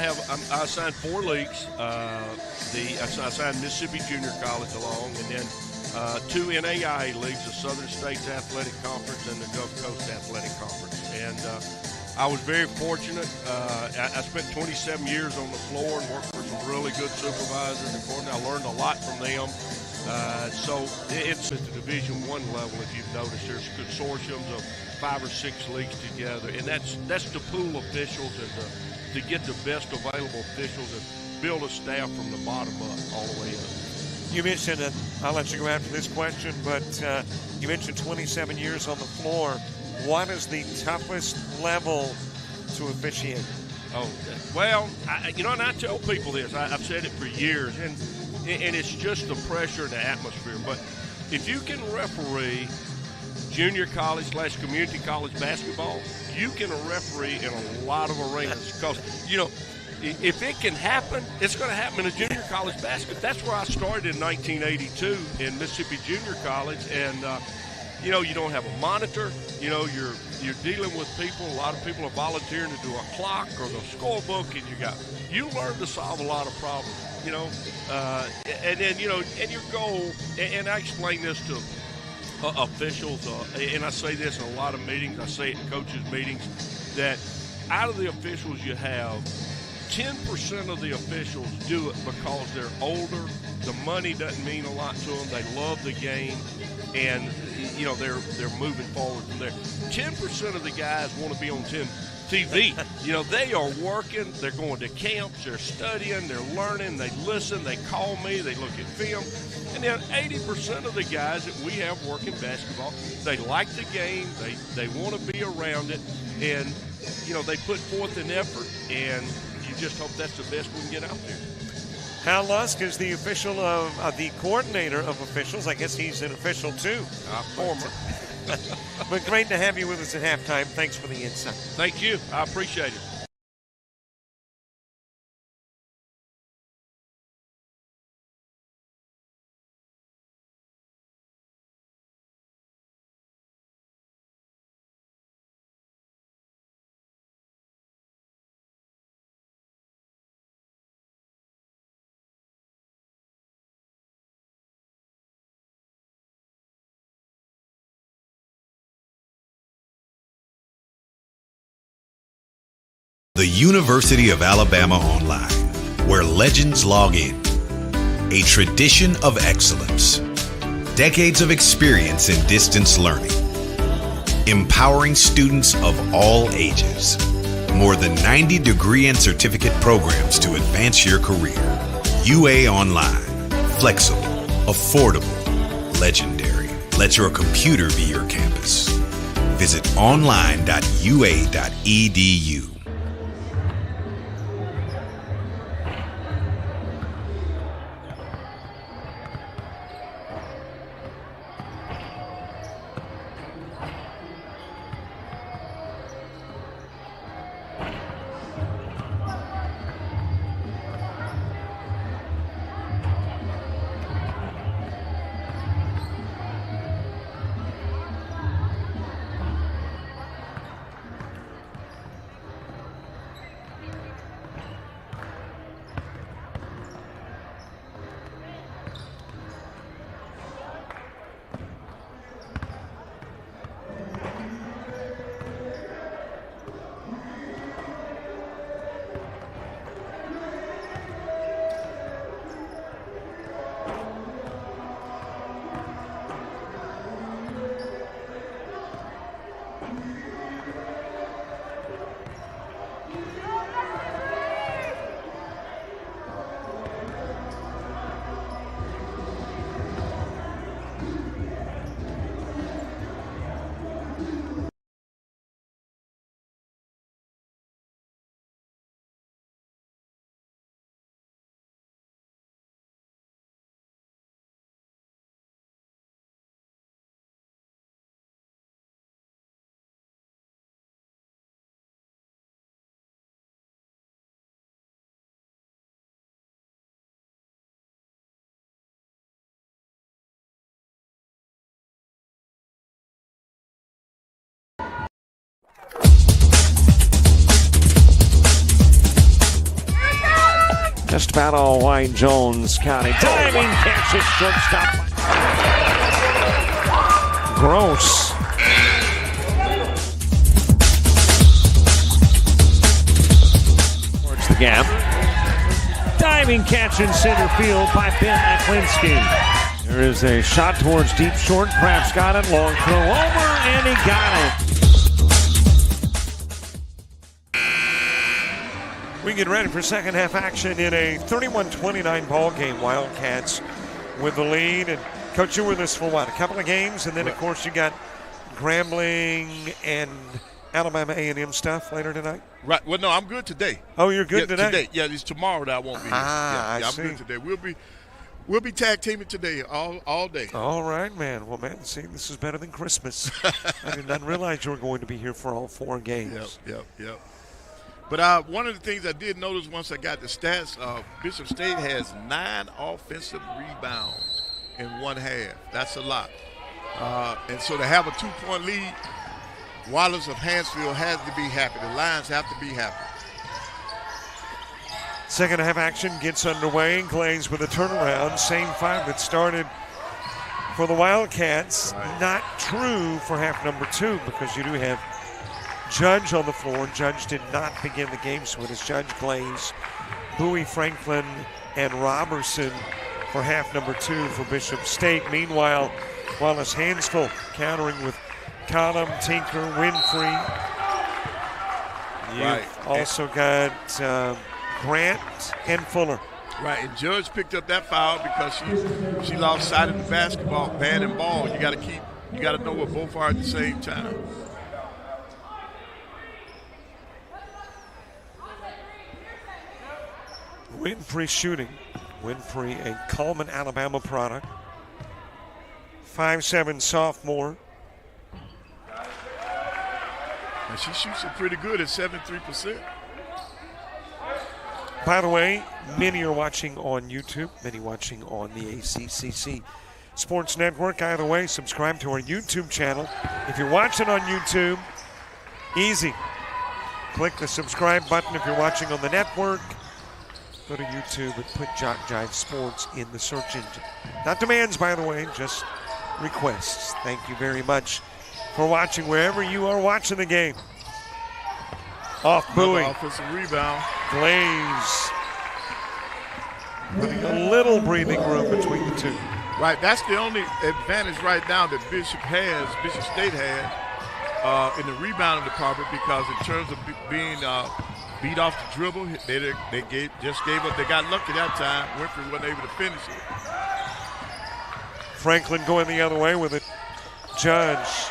assigned 4 leagues. I assigned Mississippi Junior College along, and then 2 NAIA leagues, the Southern States Athletic Conference and the Gulf Coast Athletic Conference. And I was very fortunate. I spent 27 years on the floor and worked for some really good supervisors and coordinators. I learned a lot from them. So it's at the Division I level, if you've noticed, there's consortiums of 5 or 6 leagues together, and that's to pool officials and to get the best available officials and build a staff from the bottom up all the way up. You mentioned, and I'll let you go after this question, but you mentioned 27 years on the floor. What is the toughest level to officiate? Oh, well, and I tell people this. I've said it for years, and it's just the pressure and the atmosphere. But if you can referee junior college / community college basketball, you can referee in a lot of arenas. Because, if it can happen, it's going to happen in a junior college basketball. That's where I started in 1982 in Mississippi Junior College. And, you don't have a monitor. You're dealing with people. A lot of people are volunteering to do a clock or the scorebook, and you learn to solve a lot of problems. And then and your goal. And I explain this to officials, and I say this in a lot of meetings. I say it in coaches' meetings that out of the officials you have, 10% of the officials do it because they're older. The money doesn't mean a lot to them. They love the game, and they're moving forward from there. 10% of the guys want to be on TV. They are working. They're going to camps. They're studying. They're learning. They listen. They call me. They look at film. And then 80% of the guys that we have working basketball, they like the game. They want to be around it, and they put forth an effort, and you just hope that's the best we can get out there. Hal Lusk is the official the coordinator of officials. I guess he's an official too. Former. But great to have you with us at halftime. Thanks for the insight. Thank you. I appreciate it. The University of Alabama Online, where legends log in. A tradition of excellence. Decades of experience in distance learning. Empowering students of all ages. More than 90 degree and certificate programs to advance your career. UA Online. Flexible, affordable, legendary. Let your computer be your campus. Visit online.ua.edu. Just about all Wayne Jones County. Diving catch it, shortstop. Gross. Towards the gap. Diving catch in center field by Ben Aklinski. There is a shot towards deep short. Krabs got it. Long throw over, and he got it. We get ready for second half action in a 31-29 ball game. Wildcats with the lead. And Coach, you were with us for what, a couple of games? And then, of course, you got Grambling and Alabama A&M stuff later tonight? Right. Well, no, I'm good today. Oh, you're good today? Yeah, it's tomorrow that I won't be here. I I'm see. good today. We'll be tag teaming today all day. All right, man. Well, man, see, this is better than Christmas. I did not realize you were going to be here for all 4 games. Yep. But one of the things I did notice once I got the stats, Bishop State has 9 offensive rebounds in one half. That's a lot. And so to have a 2-point lead, Wallace of Hanceville has to be happy. The Lions have to be happy. Second half action gets underway. Glaze with a turnaround. Same five that started for the Wildcats. Right. Not true for half number 2 because you do have Judge on the floor. Judge did not begin the game, so it is Judge, Glaze, Bowie, Franklin, and Robertson for half number 2 for Bishop State. Meanwhile, Wallace Hanceville countering with Column, Tinker, Winfrey. You've also got Grant and Fuller. Right, and Judge picked up that foul because she lost sight of the basketball, bat and ball. You got to know what both are at the same time. Winfrey shooting. Winfrey, a Cullman, Alabama product. 5'7" sophomore. And she shoots it pretty good at 73%. By the way, many are watching on YouTube, many watching on the ACCC Sports Network. Either way, subscribe to our YouTube channel. If you're watching on YouTube, easy. Click the subscribe button. If you're watching on the network, go to YouTube and put JockJive Sports in the search engine. Not demands, by the way, just requests. Thank you very much for watching wherever you are watching the game. Off Bowie. Offensive rebound. Glaze. Putting a little breathing room between the two. Right, that's the only advantage right now that Bishop State has in the rebounding department, because in terms of being beat off the dribble, they just gave up. They got lucky that time. Winfrey wasn't able to finish it. Franklin going the other way with it. Judge.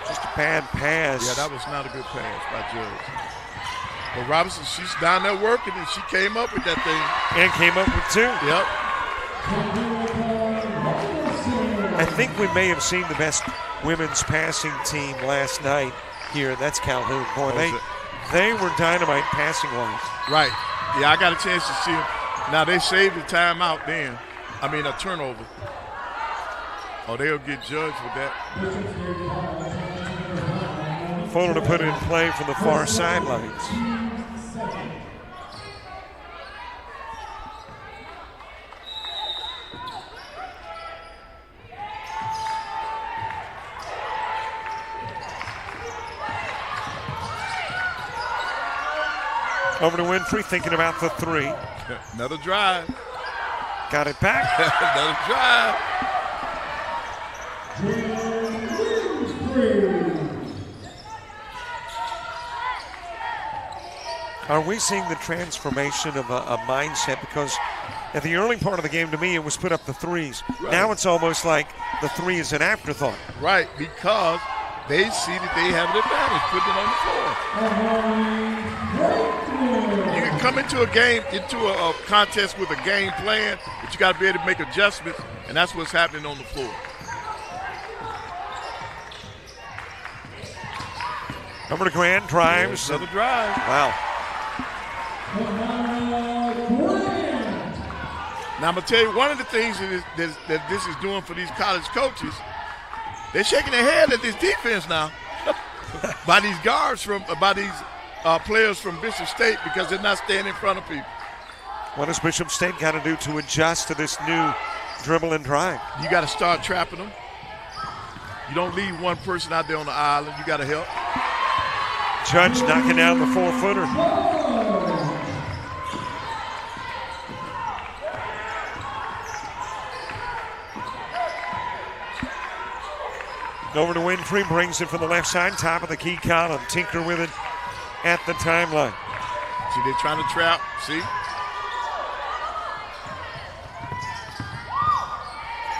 Just a bad pass. Yeah, that was not a good pass by Judge. But Robinson, she's down there working, and she came up with that thing. And came up with 2. Yep. I think we may have seen the best women's passing team last night here. That's Calhoun. Boy, they were dynamite passing-wise. Right. Yeah, I got a chance to see them. Now, they saved the timeout then. I mean, a turnover. Oh, they'll get judged with that. Fuller to put it in play from the far sidelines. Over to Winfrey, thinking about the 3. Another drive. Got it back. Another drive. Are we seeing the transformation of a mindset? Because at the early part of the game, to me, it was put up the 3s. Right. Now it's almost like the 3 is an afterthought. Right, because they see that they have an advantage, putting it on the floor. You can come into a game, into a contest with a game plan, but you got to be able to make adjustments, and that's what's happening on the floor. Number to Grant, drives. Another drive. Wow. Now, I'm going to tell you, one of the things that this is doing for these college coaches, they're shaking their head at this defense now by these guards by these players from Bishop State, because they're not staying in front of people. What has Bishop State got to do to adjust to this new dribble and drive? You got to start trapping them. You don't leave one person out there on the island. You got to help. Judge knocking down the 4-footer. Over to Winfrey, brings it from the left side, top of the key column. Tinker with it at the timeline. See, they're trying to trap. See?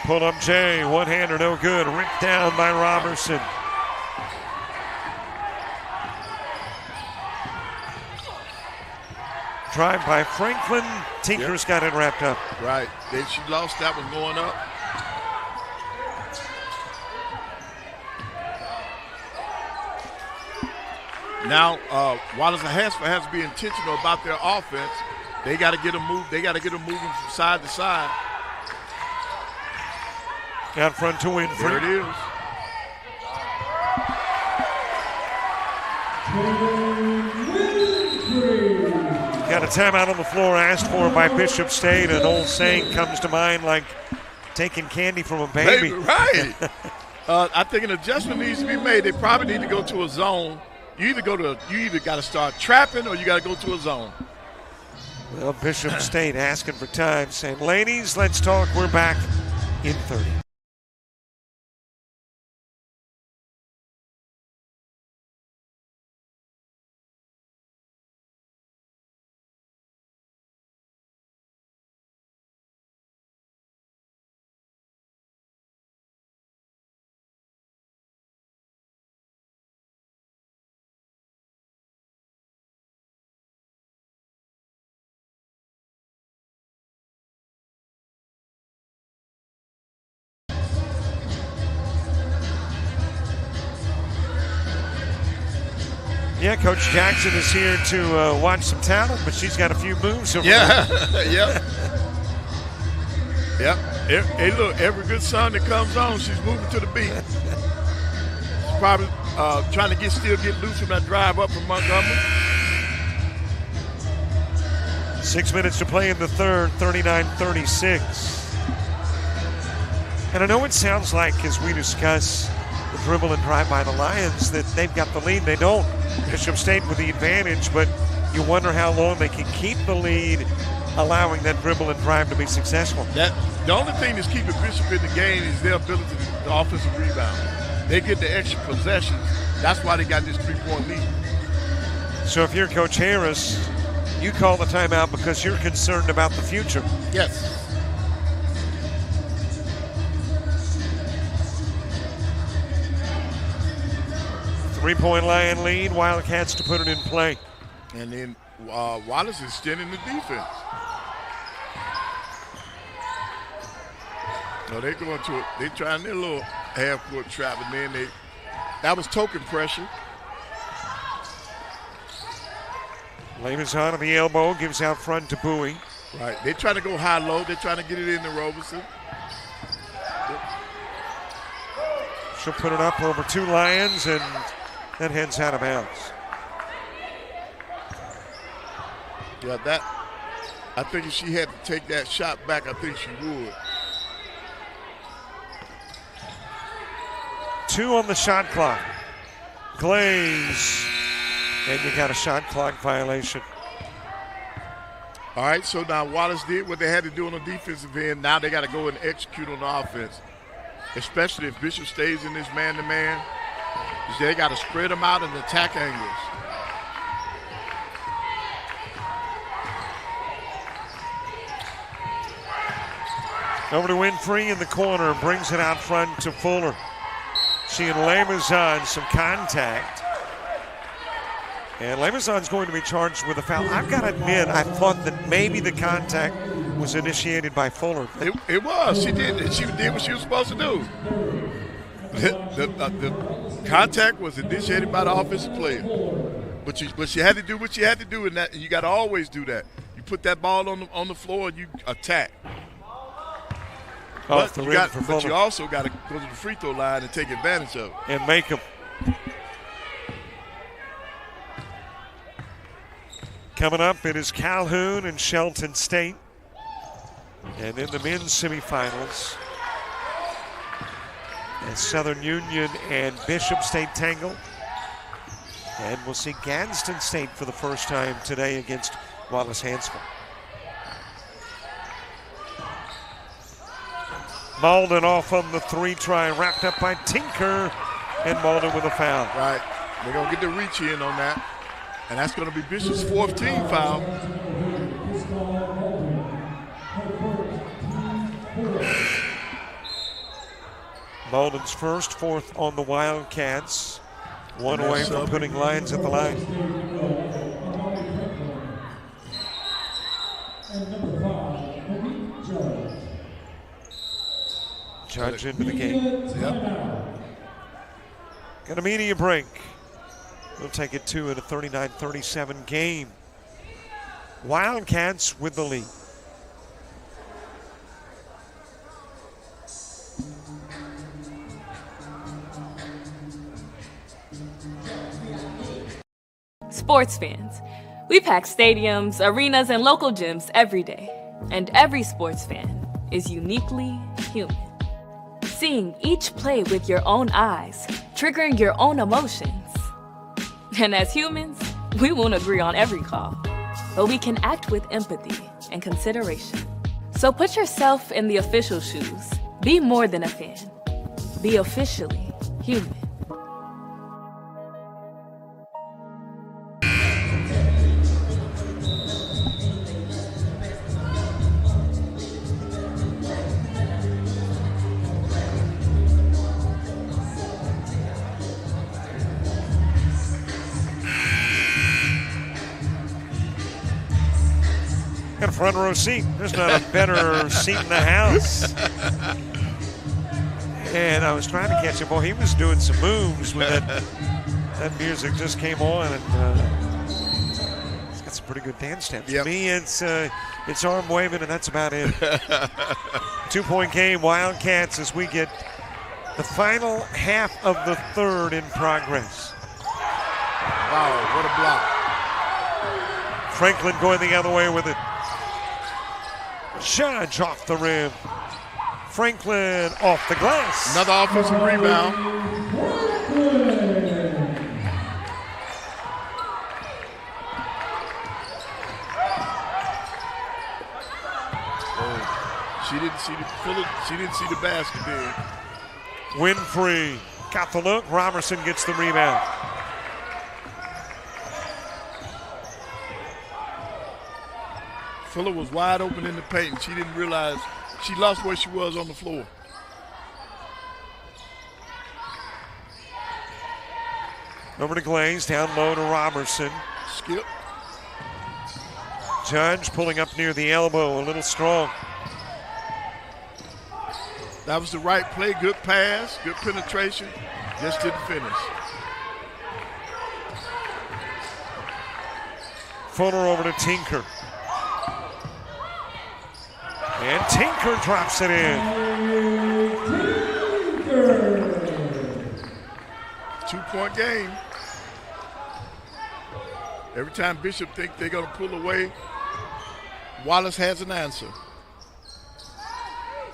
Pull up Jay, one-hander, no good. Ripped down by Robertson. Drive by Franklin. Tinker's got it wrapped up. Right. Then she lost that one going up. Now, Wallace and Hanceville has to be intentional about their offense. They got to get them moved. They got to get them moving from side to side. Out front to win. There it is. Got a timeout on the floor asked for by Bishop State. An old saying comes to mind like taking candy from a baby. Right. I think an adjustment needs to be made. They probably need to go to a zone. You either got to start trapping or you got to go to a zone. Well, Bishop State asking for time, saying, ladies, let's talk. We're back in 30. Yeah, Coach Jackson is here to watch some talent, but she's got a few moves over there. Yep. Hey, look, every good son that comes on, she's moving to the beat. She's probably trying to get loose from that drive up from Montgomery. 6 minutes to play in the third, 39-36. And I know it sounds like, as we discuss the dribble and drive by the Lions, that they've got the lead. They don't. Bishop State with the advantage, but you wonder how long they can keep the lead, allowing that dribble and drive to be successful. The only thing that's keeping Bishop in the game is their ability to the offensive rebound. They get the extra possessions. That's why they got this 3-point lead. So if you're Coach Harris, you call the timeout because you're concerned about the future. Yes. Three-point Lion lead, Wildcats to put it in play. And then Wallace is extending the defense. No, they're going to it. They're trying their little half-court trap, and then that was token pressure. Lamazon on the elbow, gives out front to Bowie. Right. They're trying to go high-low. They're trying to get it into Roberson. She'll put it up over two Lions, and that heads out of bounds. Yeah, I think if she had to take that shot back, I think she would. 2 on the shot clock. Glaze. And you got a shot clock violation. All right, so now Wallace did what they had to do on the defensive end. Now they got to go and execute on the offense, especially if Bishop stays in this man-to-man. They got to spread them out and attack angles. Over to Winfrey in the corner, brings it out front to Fuller. She and Lamazon some contact. And Lamazon's going to be charged with a foul. I've got to admit, I thought that maybe the contact was initiated by Fuller. It was. She did. She did what she was supposed to do. The contact was initiated by the offensive player. But she had to do what she had to do, and you got to always do that. You put that ball on the floor and you attack. But you also got to go to the free throw line and take advantage of it. And make them. Coming up, it is Calhoun and Shelton State. And in the men's semifinals, as Southern Union and Bishop State tangle. And we'll see Gadsden State for the first time today against Wallace Hanceville. Malden off on the 3-try, wrapped up by Tinker, and Malden with a foul. Right. They're going to get the reach in on that. And that's going to be Bishop's 4th team foul. Malden's first, 4th on the Wildcats. One away from putting Lions at the line. Judge into the game. Yep. Got a media break. We'll take it to in a 39-37 game. Wildcats with the lead. Sports fans, we pack stadiums, arenas, and local gyms every day. And every sports fan is uniquely human. Seeing each play with your own eyes, triggering your own emotions. And as humans, we won't agree on every call, but we can act with empathy and consideration. So put yourself in the official shoes. Be more than a fan. Be officially human. Got a front row seat. There's not a better seat in the house. And I was trying to catch him. Boy, he was doing some moves when that music just came on, and he's got some pretty good dance steps. Yep. Me, it's arm waving, and that's about it. 2-point game, Wildcats, as we get the final half of the third in progress. Wow, what a block. Franklin going the other way with it. Judge off the rim. Franklin off the glass. Another offensive rebound. Oh, she didn't see the basket there. Winfrey got the look. Robertson gets the rebound. Fuller was wide open in the paint, and she didn't realize she lost where she was on the floor. Over to Glaze, down low to Robertson. Skip. Judge pulling up near the elbow, a little strong. That was the right play, good pass, good penetration, just didn't finish. Fuller over to Tinker. And Tinker drops it in. 2-point game. Every time Bishop thinks they're going to pull away, Wallace has an answer.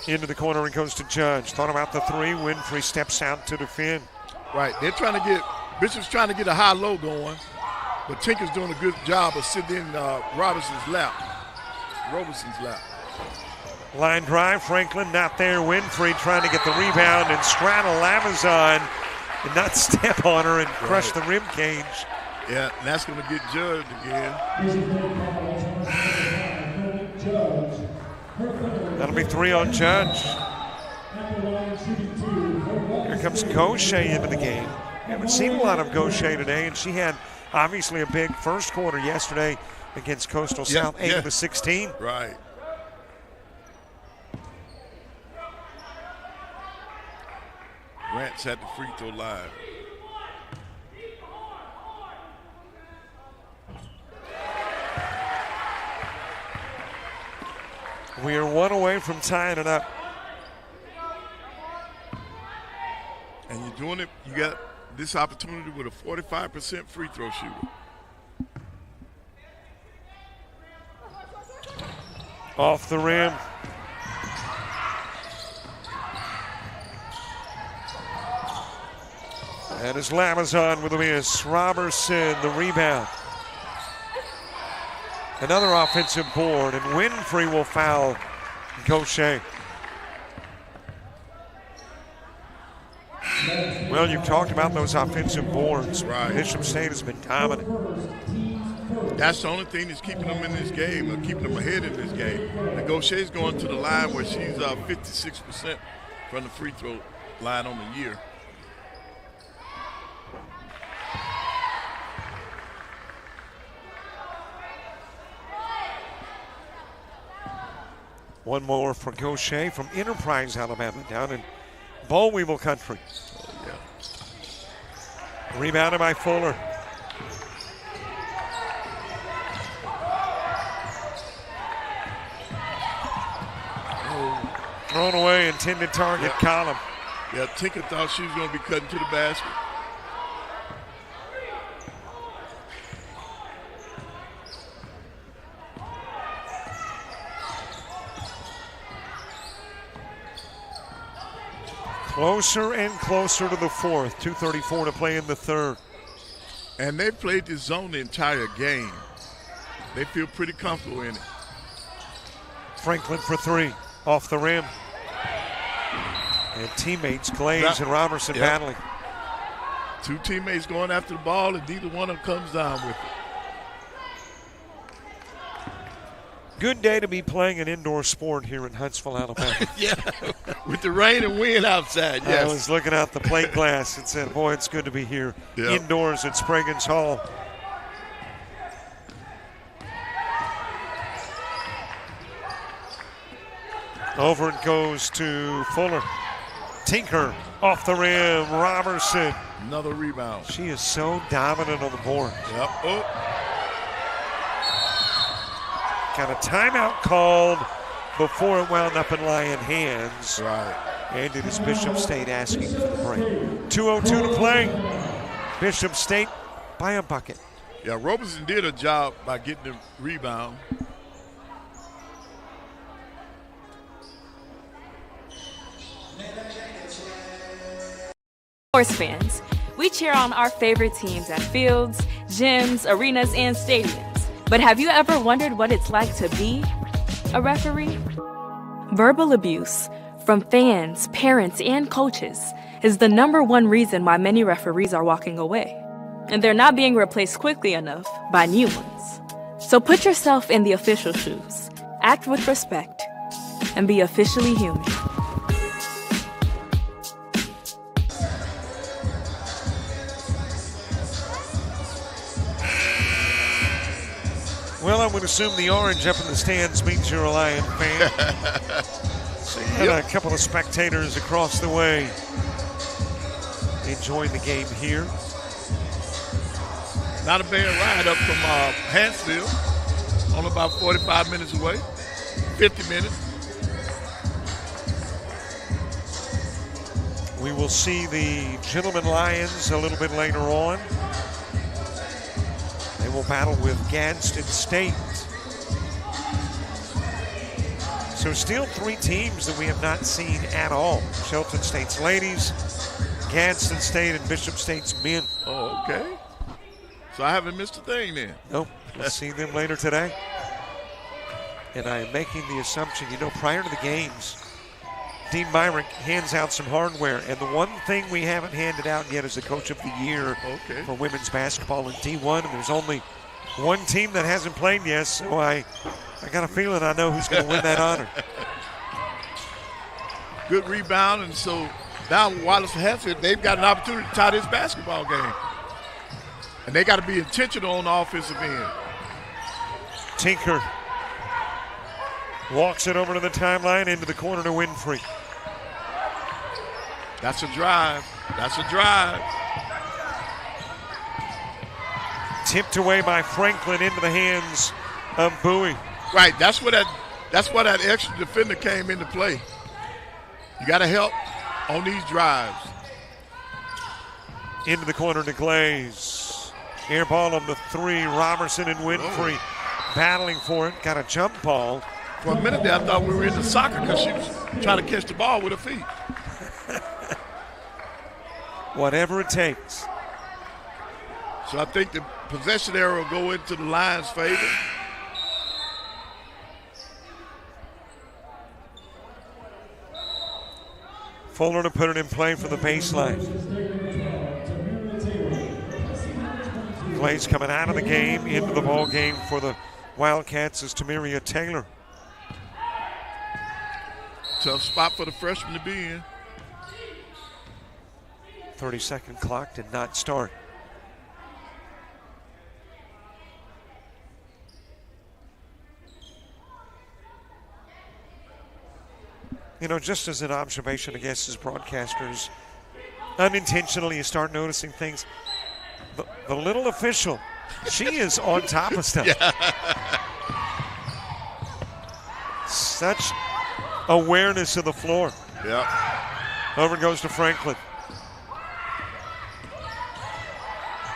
Into the corner and goes to Judge. Thought about the three. Winfrey steps out to defend. Right. Bishop's trying to get a high-low going, but Tinker's doing a good job of sitting in Robinson's lap. Line drive, Franklin not there. Winfrey trying to get the rebound and straddle Lamazon and not step on her and crush the rim cage. Yeah, and that's going to get judged again. That'll be 3 on Judge. Here comes Gaucher into the game. Haven't seen a lot of Gaucher today, and she had obviously a big first quarter yesterday against Coastal South, 8 of the 16. Right. Grant's at the free throw line. We are 1 away from tying it up. And you're doing it, you got this opportunity with a 45% free throw shooter. Off the rim. That is Lamazon with a miss. Robertson, the rebound. Another offensive board, and Winfrey will foul Gaucher. Well, you've talked about those offensive boards. Right. Bishop State has been dominant. That's the only thing that's keeping them in this game, or keeping them ahead in this game. And Gaucher's going to the line where she's 56% from the free throw line on the year. One more for Gaucher from Enterprise, Alabama, down in Boll Weevil country. Oh, yeah. Rebounded by Fuller. Thrown away, intended target, Column. Yeah, Tinker thought she was going to be cutting to the basket. Closer and closer to the fourth. 2:34 to play in the third. And they played this zone the entire game. They feel pretty comfortable in it. Franklin for three. Off the rim. And teammates Glaze and Robertson battling. Two teammates going after the ball, and neither one of them comes down with it. Good day to be playing an indoor sport here in Hanceville, Alabama. Yeah, with the rain and wind outside, yes. I was looking out the plate glass and said, boy, it's good to be here indoors at Spraggins Hall. Over it goes to Fuller. Tinker off the rim. Robertson. Another rebound. She is so dominant on the board. Yep. Oh. Got a timeout called before it wound up in Lion hands. Right. And it is Bishop State asking for the break. 2:02 to play. Bishop State by a bucket. Yeah, Robertson did a job by getting the rebound. Sports fans, we cheer on our favorite teams at fields, gyms, arenas, and stadiums. But have you ever wondered what it's like to be a referee? Verbal abuse from fans, parents, and coaches is the #1 reason why many referees are walking away. And they're not being replaced quickly enough by new ones. So put yourself in the official shoes, act with respect, and be officially human. Well, I would assume the orange up in the stands means you're a Lion fan. So you had a couple of spectators across the way enjoying the game here. Not a bad ride up from Hanceville, only about 45 minutes away, 50 minutes. We will see the Gentlemen Lions a little bit later on. They will battle with Gadsden State. So still three teams that we have not seen at all. Shelton State's ladies, Gadsden State, and Bishop State's men. Oh, okay. So I haven't missed a thing then. Nope. We'll see them later today. And I am making the assumption, prior to the games, Dean Myrick hands out some hardware. And the one thing we haven't handed out yet is the Coach of the Year for women's basketball in D1. And there's only one team that hasn't played yet, so I got a feeling I know who's going to win that honor. Good rebound, and so now Wallace and Hanceville, they've got an opportunity to tie this basketball game. And they got to be intentional on the offensive end. Tinker walks it over to the timeline, into the corner to Winfrey. That's a drive. That's a drive. Tipped away by Franklin into the hands of Bowie. Right. That's where that extra defender came into play. You got to help on these drives. Into the corner to Glaze. Air ball on the three. Robertson and Winfrey battling for it. Got a jump ball. For a minute there, I thought we were into soccer because she was trying to catch the ball with her feet. Whatever it takes. So I think the possession arrow will go into the Lions' favor. Fuller to put it in play for the baseline. Glaze coming out of the game, into the ball game for the Wildcats is Tamiria Taylor. Tough spot for the freshman to be in. 30-second clock did not start. Just as an observation, I guess, as broadcasters, unintentionally you start noticing things. The little official, she is on top of stuff. Such awareness of the floor. Yeah. Over it goes to Franklin.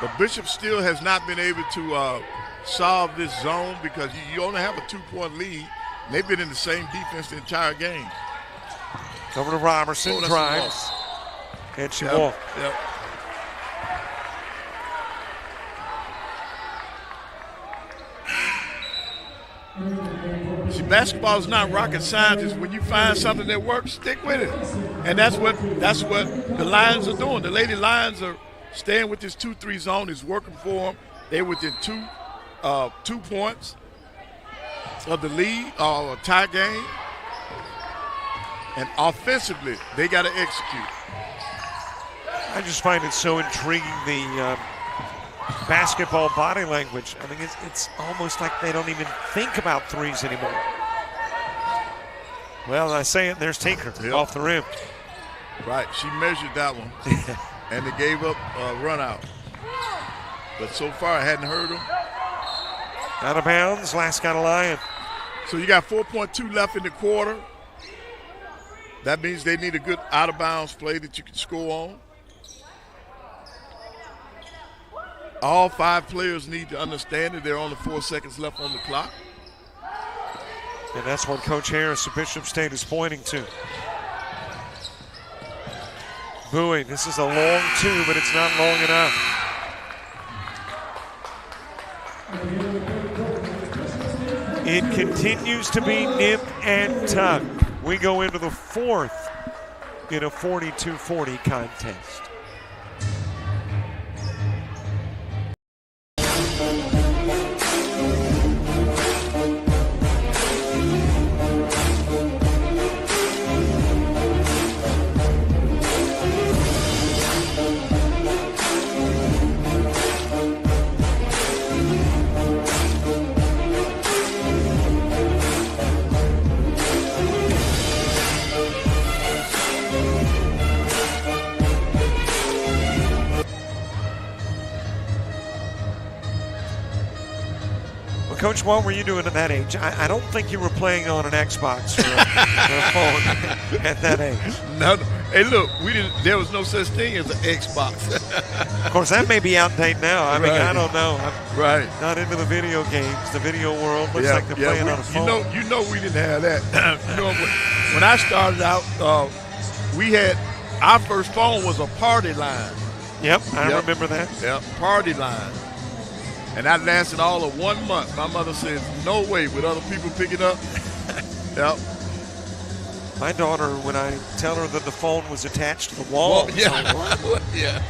But Bishop still has not been able to solve this zone because you only have a 2-point lead. They've been in the same defense the entire game. Over to Robertson, drives. And she walked. Yep. See, basketball is not rocket science. When you find something that works, stick with it. And that's what the Lions are doing. The Lady Lions are staying with this 2-3 zone. It's working for them. They're within 2 points of the lead or a tie game. And offensively, they got to execute. I just find it so intriguing, the basketball body language. I mean, it's almost like they don't even think about threes anymore. Well, I say it, there's Tinker off the rim. Right, she measured that one, and they gave up a run out. But so far, I hadn't heard them. Out of bounds, last got a Lion. So you got 4.2 left in the quarter. That means they need a good out-of-bounds play that you can score on. All 5 players need to understand that there are only 4 seconds left on the clock. And that's what Coach Harris of Bishop State is pointing to. Bowie, this is a long 2, but it's not long enough. It continues to be nip and tuck. We go into the 4th in a 42-40 contest. Coach, what were you doing at that age? I don't think you were playing on an Xbox or a phone at that age. No. Hey, look, there was no such thing as an Xbox. Of course, that may be outdated now. I mean, I don't know. I'm not into the video games. The video world looks like they're playing on a phone. You know we didn't have that. When I started out, we had our first phone was a party line. Yep, I remember that. Yep, party line. And that lasted all of 1 month. My mother said, no way, with other people picking up. Yep. My daughter, when I tell her that the phone was attached to the wall. Well, yeah.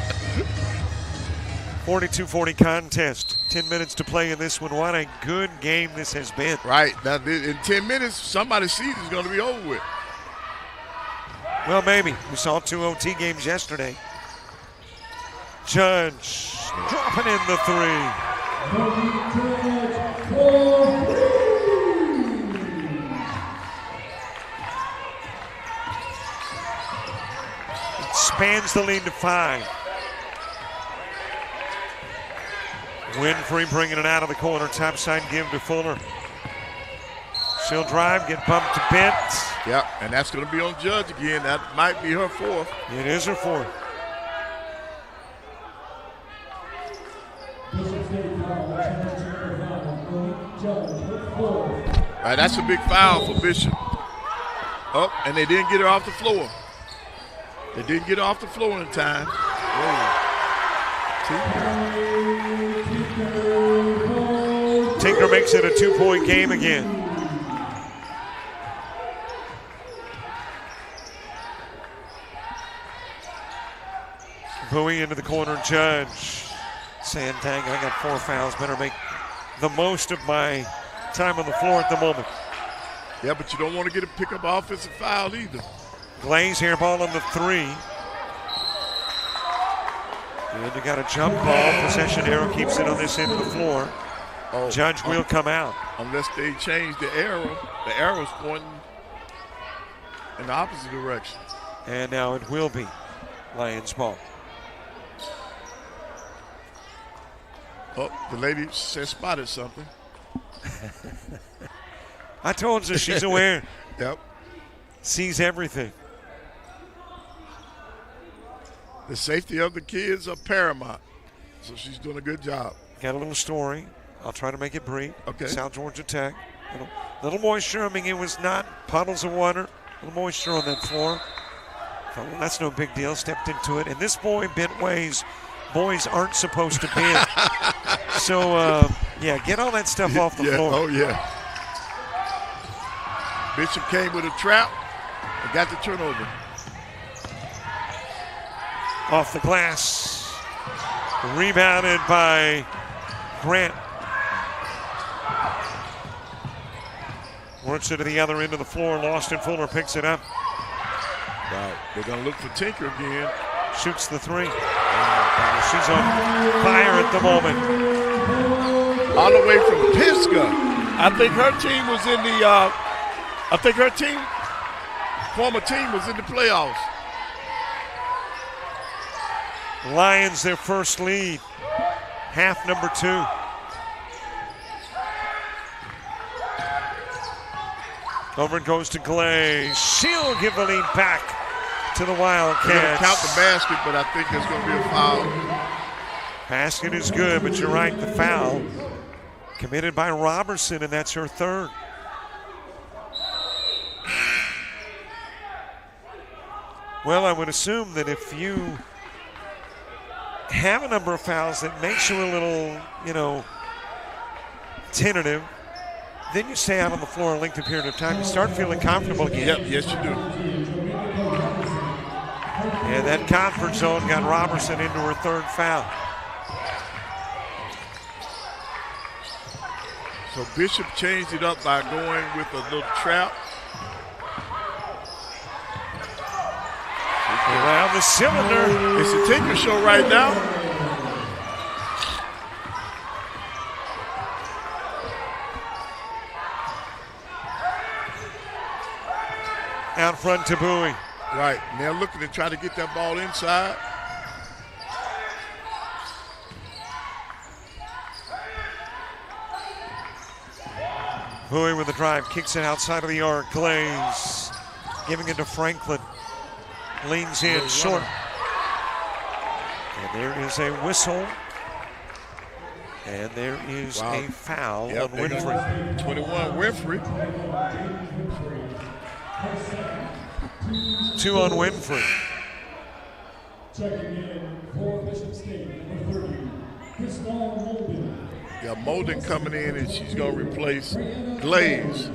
42-40 contest. 10 minutes to play in this one. What a good game this has been. Right. Now, in 10 minutes, somebody's season is going to be over with. Well, maybe. We saw 2 OT games yesterday. Judge dropping in the 3. Expands the lead to 5. Winfrey bringing it out of the corner. Top side give to Fuller. She'll drive, get bumped to bit. Yep, and that's going to be on Judge again. That might be her 4th. It is her 4th. All right, that's a big foul for Bishop. Oh, and they didn't get her off the floor. They didn't get her off the floor in time. Tinker makes it a 2-point game again. Bowie into the corner, Judge. Santang, I got 4 fouls. Better make the most of my time on the floor at the moment. Yeah, but you don't want to get a pick up offensive foul either. Glaze here, ball on the 3. And you got a jump ball. Possession arrow keeps it on this end of the floor. Judge will come out. Unless they change the arrow. The arrow's pointing in the opposite direction. And now it will be Lions ball. Oh, the lady said spotted something. I told you she's aware. Yep. Sees everything. The safety of the kids are paramount. So she's doing a good job. Got a little story. I'll try to make it brief. Okay. South Georgia Tech. Little moisture. I mean, it was not puddles of water. A little moisture on that floor. Well, that's no big deal. Stepped into it. And this boy bent ways boys aren't supposed to bend. So, yeah, get all that stuff off the floor. Oh, yeah. Bishop came with a trap and got the turnover. Off the glass. Rebounded by Grant. Works it to the other end of the floor. Austin Fuller picks it up. Right. They're going to look for Tinker again. Shoots the three. She's on fire at the moment. All the way from Pisgah. I think her team was in the former team was in the playoffs. Lions their first lead. Half number 2. Over it goes to Glaze. She'll give the lead back to the Wildcats. They're going to count the basket, but I think there's going to be a foul. Basket is good, but you're right, the foul committed by Robertson, and that's her third. Well, I would assume that if you have a number of fouls that makes you a little, tentative, then you stay out on the floor a lengthy period of time. You start feeling comfortable again. Yep, yes you do. And that comfort zone got Robertson into her third foul. So Bishop changed it up by going with a little trap. Around the cylinder. It's a Tinker show right now. Out front to Bowie. Right, and they're looking to try to get that ball inside. Bowie with the drive, kicks it outside of the arc. Glaze giving it to Franklin. Leans in short. And there is a whistle. And there is a foul on Winfrey. 21 Winfrey. 2 on Winfrey. Checking in for Bishop State, number 30, Chris Molden. Got Molden coming in, and she's going to replace Glaze.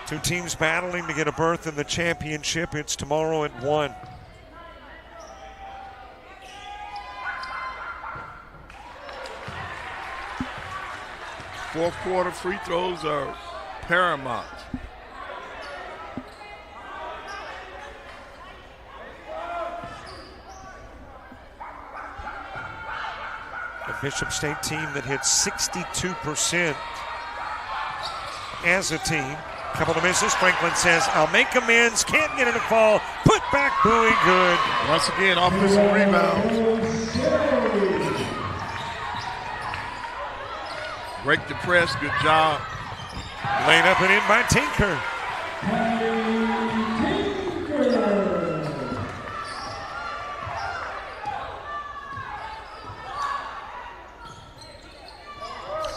2 teams battling to get a berth in the championship. It's tomorrow at 1. Fourth quarter free throws are paramount. A Bishop State team that hit 62% as a team. Couple of misses. Franklin says, I'll make amends. Can't get it to fall. Put back Bowie, good. Once again, offensive rebounds. Break the press, good job. Laid up and in by Tinker.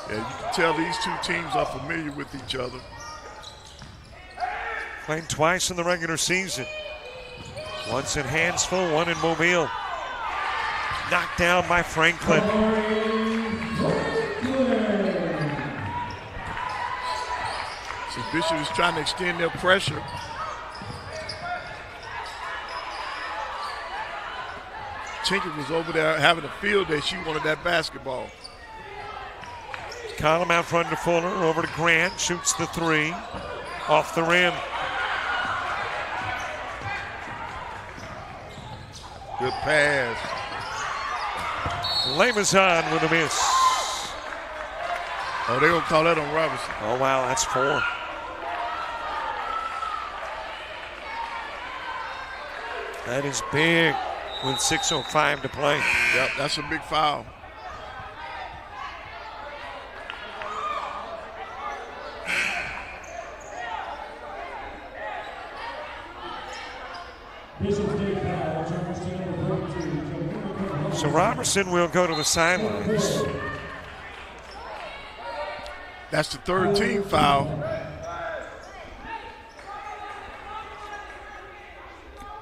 Yeah, you can tell these 2 teams are familiar with each other. Played twice in the regular season. Once in Hanceville, one in Mobile. Knocked down by Franklin. See, Bishop is trying to extend their pressure. Tinker was over there having a field day. She wanted that basketball. Column out front to Fuller, over to Grant, shoots the 3, off the rim. Good pass. Lamazon with a miss. Oh, they're going to call that on Robinson. Oh, wow, that's 4. That is big with 6:05 to play. Yep, that's a big foul. So Robertson will go to the sidelines. That's the 3rd team foul.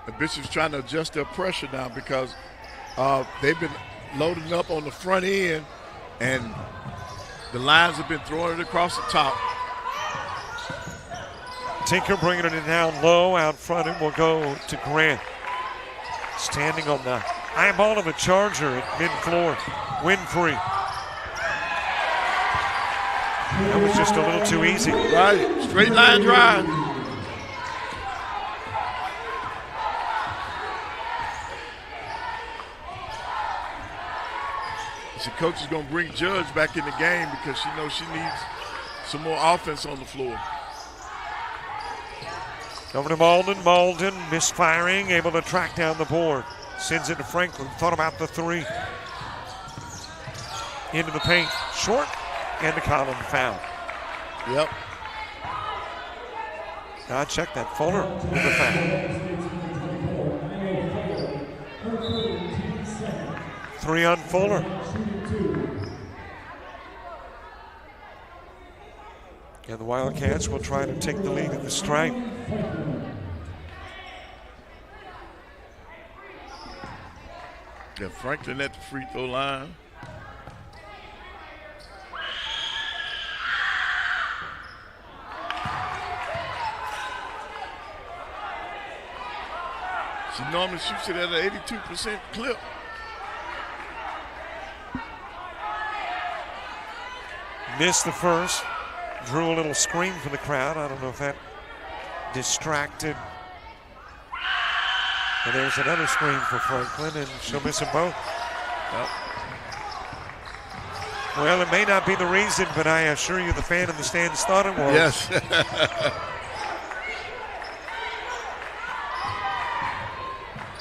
The Bishop's trying to adjust their pressure now because they've been loading up on the front end, and the Lions have been throwing it across the top. Tinker bringing it down low out front. It will go to Grant. Standing on the eyeball of a Charger at mid-floor. Winfrey. That was just a little too easy. Right, straight line drive. The coach is going to bring Judge back in the game because she knows she needs some more offense on the floor. Over to Malden. Malden misfiring, able to track down the board. Sends it to Franklin. Thought about the three. Into the paint. Short. And the Collin foul. Yep. Check that. Fuller with the foul. 3 on Fuller. And the Wildcats will try to take the lead at the stripe. Yeah, Franklin at the free throw line. She normally shoots it at an 82% clip. Missed the first. Drew a little scream from the crowd. I don't know if that distracted. And there's another scream for Franklin, and she'll miss them both. Yep. Well, it may not be the reason, but I assure you the fan in the stands thought it was. Yes.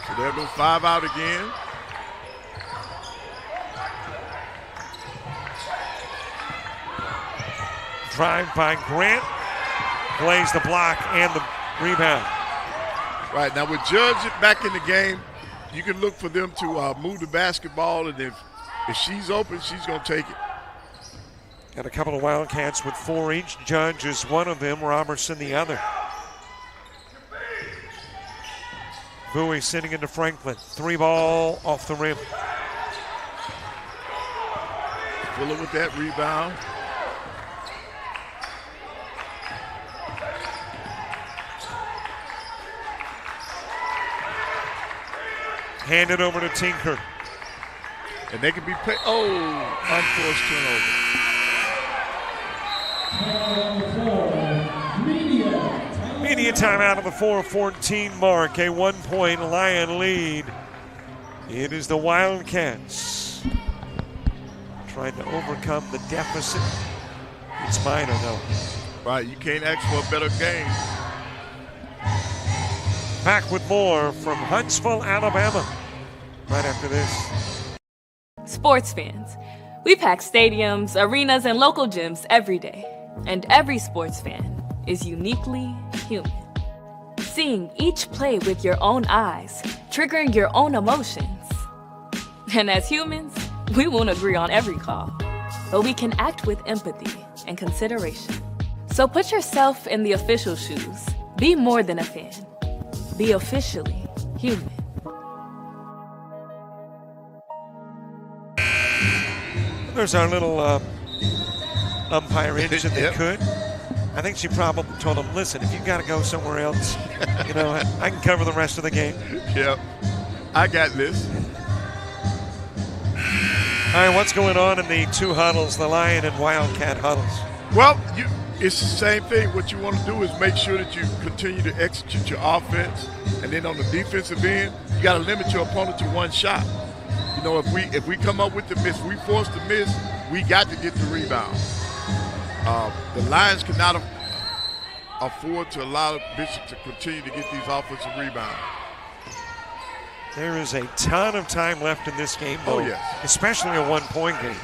So there goes 5 out again. Drive by Grant. Plays the block and the rebound. Right, now with Judge back in the game, you can look for them to move the basketball, and if she's open, she's going to take it. Got a couple of Wildcats with 4 each. Judge is one of them, Robertson the other. Bowie sitting into Franklin. 3 ball off the rim. Fuller with that rebound. Hand it over to Tinker. And they can be paid. Oh, unforced turnover. Media timeout of the 4:14 mark. A 1-point Lion lead. It is the Wildcats trying to overcome the deficit. It's minor, though. Right, you can't ask for a better game. Back with more from Hanceville, Alabama, right after this. Sports fans, we pack stadiums, arenas, and local gyms every day. And every sports fan is uniquely human. Seeing each play with your own eyes, triggering your own emotions. And as humans, we won't agree on every call, but we can act with empathy and consideration. So put yourself in the official shoes. Be more than a fan. Be officially human. There's our little umpire inch that they could. I think she probably told him, listen, if you got to go somewhere else, you know, I can cover the rest of the game. Yep, I got this. All right, what's going on in the 2 huddles, the Lion and Wildcat huddles? Well, it's the same thing. What you want to do is make sure that you continue to execute your offense, and then on the defensive end, you got to limit your opponent to 1 shot. You know, if we come up with the miss, we force the miss, we got to get the rebound. The Lions cannot afford to allow Bishop to continue to get these offensive rebounds. There is a ton of time left in this game, though, yes. Especially a 1-point game.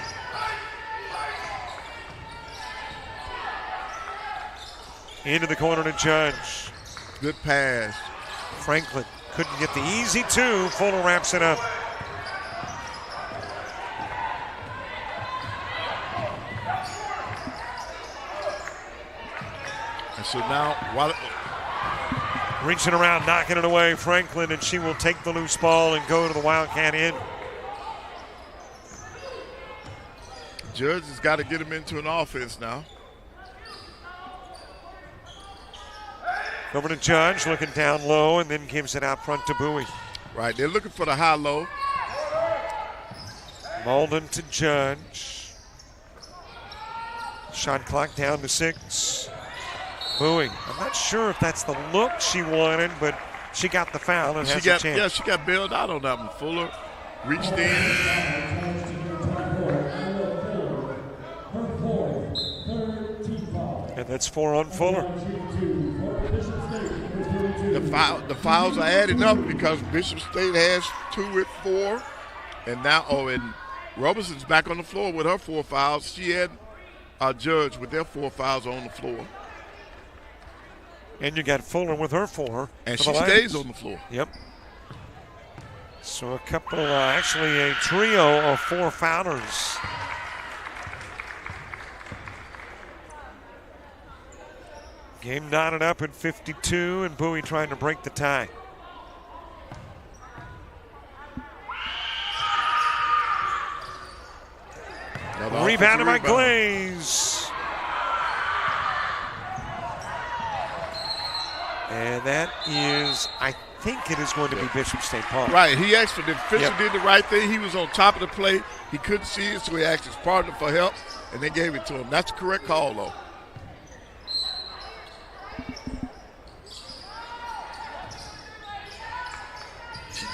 Into the corner to Judge. Good pass. Franklin couldn't get the easy 2. Fuller wraps it up. And so now, Reaching around, knocking it away, Franklin, and she will take the loose ball and go to the Wildcat end. Judge has got to get him into an offense now. Over to Judge, looking down low, and then gives it out front to Bowie. Right, they're looking for the high-low. Malden to Judge. Shot clock down to 6. Bowie. I'm not sure if that's the look she wanted, but she got the foul and has a chance. Yeah, she got bailed out on that one. Fuller reached in. And that's 4 on Fuller. The fouls are adding up because Bishop State has 2 with 4. And now, and Robinson's back on the floor with her 4 fouls. She had Judge with their 4 fouls on the floor. And you got Fuller with her 4. And she stays on the floor. Yep. So a couple, actually a trio of 4 foulers. Game knotted up at 52, and Bowie trying to break the tie. Rebounded by Glaze. And that is, I think it is going to be Bishop State Park. Right, he asked for the official, did the right thing. He was on top of the play. He couldn't see it, so he asked his partner for help, and they gave it to him. That's the correct call, though.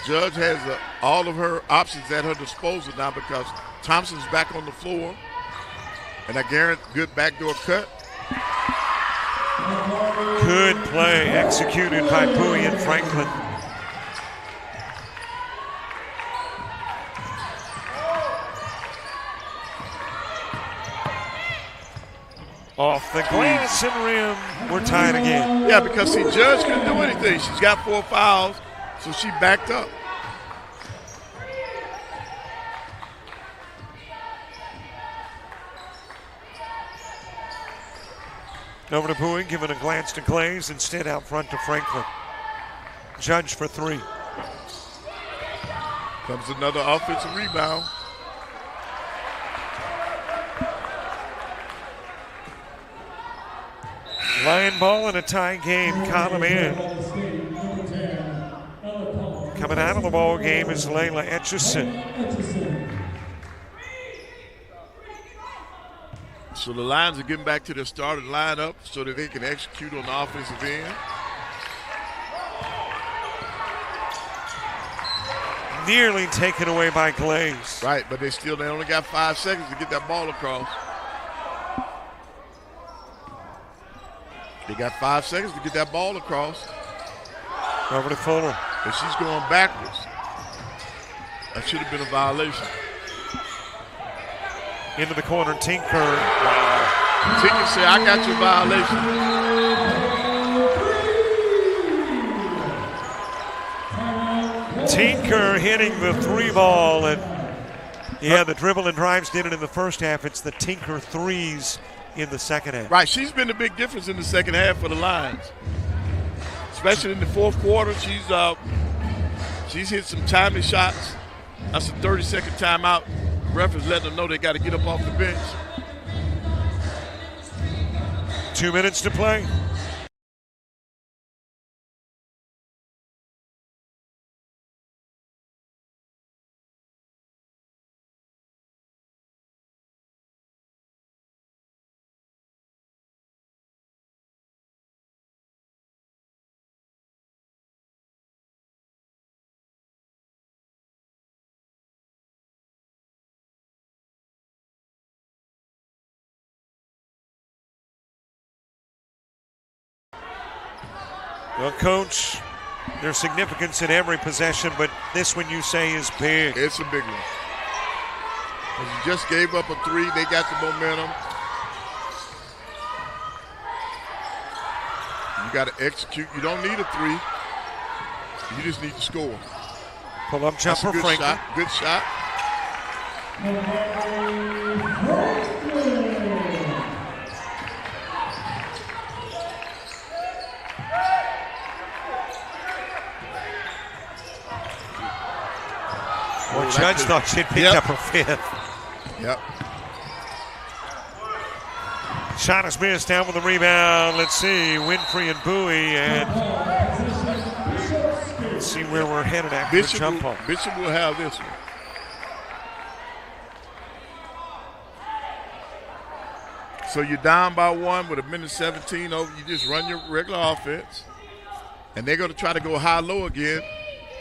Judge has all of her options at her disposal now because Thompson's back on the floor. And I guarantee good backdoor cut. Good play executed by Bowie and Franklin. Off the glass and rim. We're tied again. Yeah, because see, Judge couldn't do anything. She's got 4 fouls. So she backed up. Over to Bowie, giving a glance to Glaze, instead out front to Franklin. Judge for 3. Comes another offensive rebound. Lion ball in a tie game, column in. Coming out of the ball game is Layla Etchison. So the Lions are getting back to their starting lineup so that they can execute on the offensive end. Nearly taken away by Glaze. Right, but they only got 5 seconds to get that ball across. They got 5 seconds to get that ball across. Over to Fuller. And she's going backwards. That should have been a violation. Into the corner, Tinker. Wow. Tinker said, I got your violation. Tinker hitting the 3 ball. And yeah, the dribble and drives did it in the first half. It's the Tinker 3s in the second half. Right, she's been the big difference in the second half for the Lions. Especially in the fourth quarter, she's hit some timely shots. That's a 30-second timeout. Ref is letting them know they got to get up off the bench. 2 minutes to play. Well, Coach, there's significance in every possession, but this one you say is big. It's a big one. You just gave up a 3. They got the momentum. You got to execute. You don't need a 3. You just need to score. Pull-up jumper, Franklin. Good shot. Well, Judge thought she'd picked up her 5th. Yep. Shot is missed, down with the rebound. Let's see, Winfrey and Bowie, and let's see where we're headed after the jump ball. Bishop will have this one. So you're down by 1 with 1:17 over. You just run your regular offense, and they're going to try to go high-low again.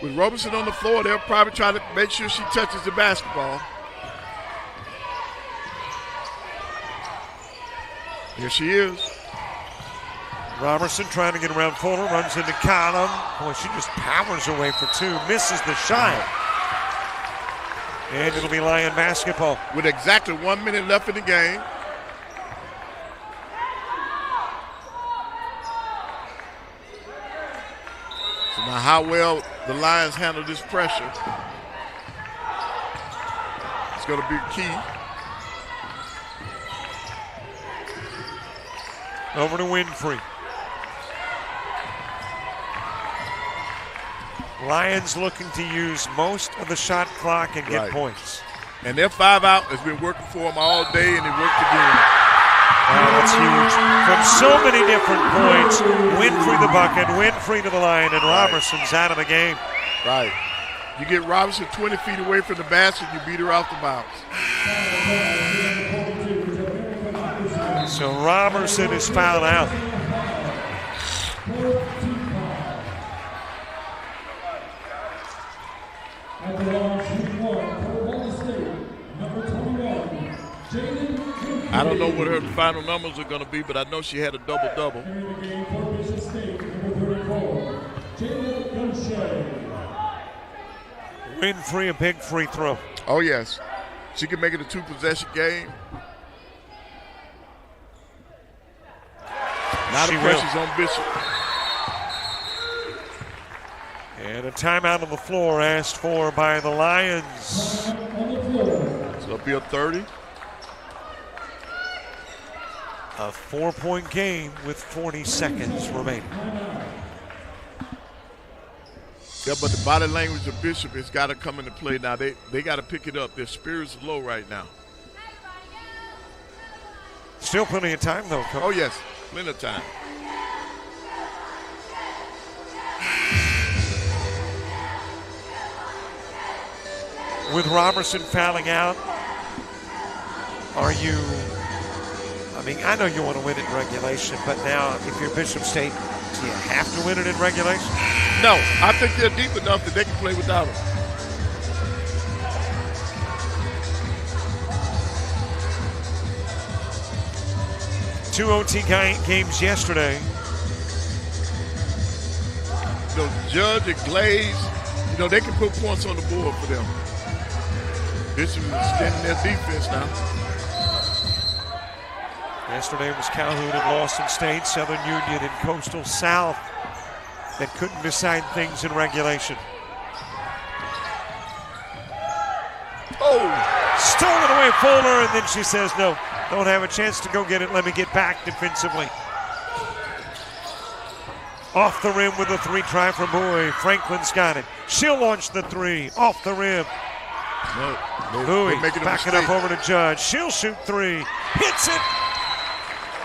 With Robertson on the floor, they'll probably try to make sure she touches the basketball. Here she is. Robertson trying to get around Fuller, runs into Column. Boy, she just powers away for 2, misses the shot. And it'll be Lion basketball. With exactly 1 minute left in the game. So now how well the Lions handle this pressure. It's going to be key. Over to Winfrey. Lions looking to use most of the shot clock and get points. And their 5-out has been working for them all day, and it worked again. That's huge. From so many different points, Winfrey the bucket, Winfrey to the line, and Robertson's out of the game. Right. You get Robertson 20 feet away from the basket, you beat her off the bounce. So Robertson is fouled out. I don't know what her final numbers are going to be, but I know she had a double-double. Winfrey, a big free throw. Oh, yes. She can make it a 2-possession game. Now the pressure's on Bishop. And a timeout on the floor asked for by the Lions. So it'll be a 30. A 4-point game with 40 seconds remaining. Yeah, but the body language of Bishop has got to come into play now. They got to pick it up. Their spirits are low right now. Still plenty of time, though, Coach. Oh, yes. Plenty of time. With Robertson fouling out, are you, I mean, I know you want to win it in regulation, but now if you're Bishop State, do you have to win it in regulation? No, I think they're deep enough that they can play without him. Two OT games yesterday. You know, Judge and Glaze, you know, they can put points on the board for them. Bishop is extending their defense now. Yesterday was Calhoun and Lawson State, Southern Union and Coastal South that couldn't decide things in regulation. Oh! Stolen away Fuller, and then she says, no, don't have a chance to go get it. Let me get back defensively. Off the rim with a 3 try from Bowie. Franklin's got it. She'll launch the 3 off the rim. No, Bowie backing up over to Judge. She'll shoot 3. Hits it.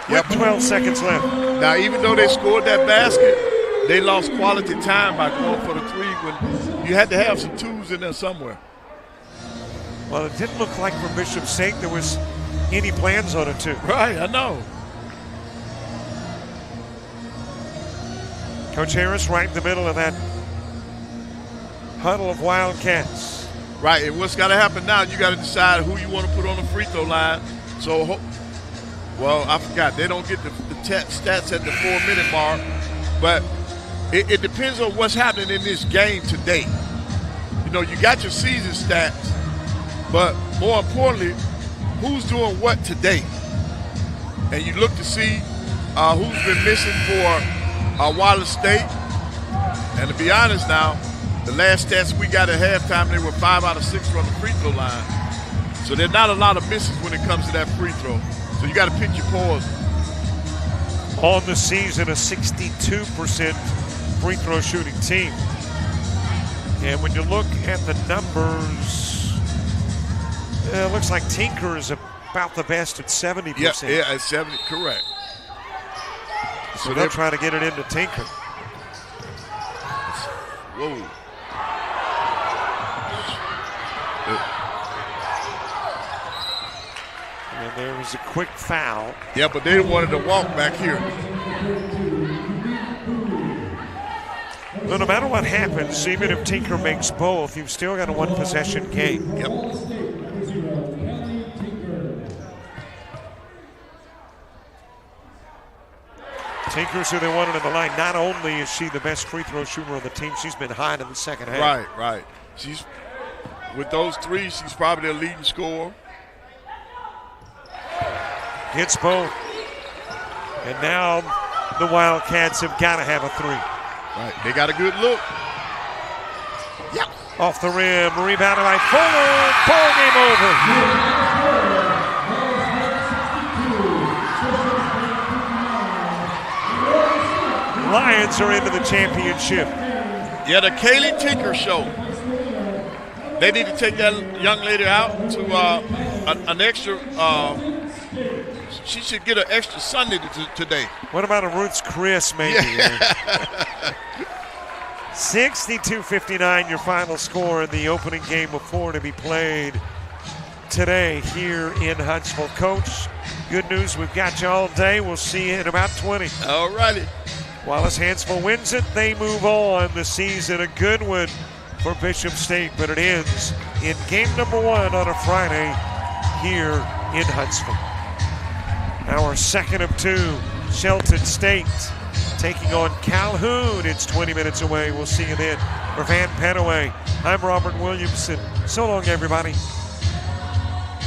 With 12 seconds left. Now, even though they scored that basket, they lost quality time by going for the 3 when you had to have some 2s in there somewhere. Well, it didn't look like for Bishop State there was any plans on it, too. Right, I know. Coach Harris right in the middle of that huddle of Wildcats. Right, and what's got to happen now, you got to decide who you want to put on the free throw line. So, well, I forgot. They don't get the stats at the 4-minute mark, but it depends on what's happening in this game today. You know, you got your season stats, but more importantly, who's doing what today? And you look to see who's been missing for Wallace State. And to be honest now, the last stats we got at halftime, they were 5 out of 6 from the free throw line. So there's not a lot of misses when it comes to that free throw. So you got to pick your poison. On the season, a 62% free throw shooting team. And when you look at the numbers, it looks like Tinker is about the best at 70%. Yeah, at 70, correct. So they'll try to get it into Tinker. Whoa. And there was a quick foul. Yeah, but they wanted to walk back here. Well, no matter what happens, even if Tinker makes both, you've still got a one-possession game. Yep. Tinker's who they wanted in the line. Not only is she the best free throw shooter on the team, she's been hot in the second half. Right. She's with those threes, she's probably the leading scorer. Hits both. And now the Wildcats have got to have a three. Right, they got a good look. Yep. Off the rim, rebounded by Fuller. Ball game over. Lions are into the championship. Yeah, the Kaylee Tinker show. They need to take that young lady out to an extra. She should get an extra Sunday today. What about a Ruth's Chris, maybe? Yeah. 62-59, your final score in the opening game of 4 to be played today here in Huntsville. Coach, good news, we've got you all day. We'll see you in about 20. All righty. Wallace Hanceville wins it. They move on. The season a good one for Bishop State, but it ends in game number 1 on a Friday here in Huntsville. Our second of 2, Shelton State taking on Calhoun. It's 20 minutes away. We'll see you then. For Van Penaway, I'm Robert Williamson. So long, everybody.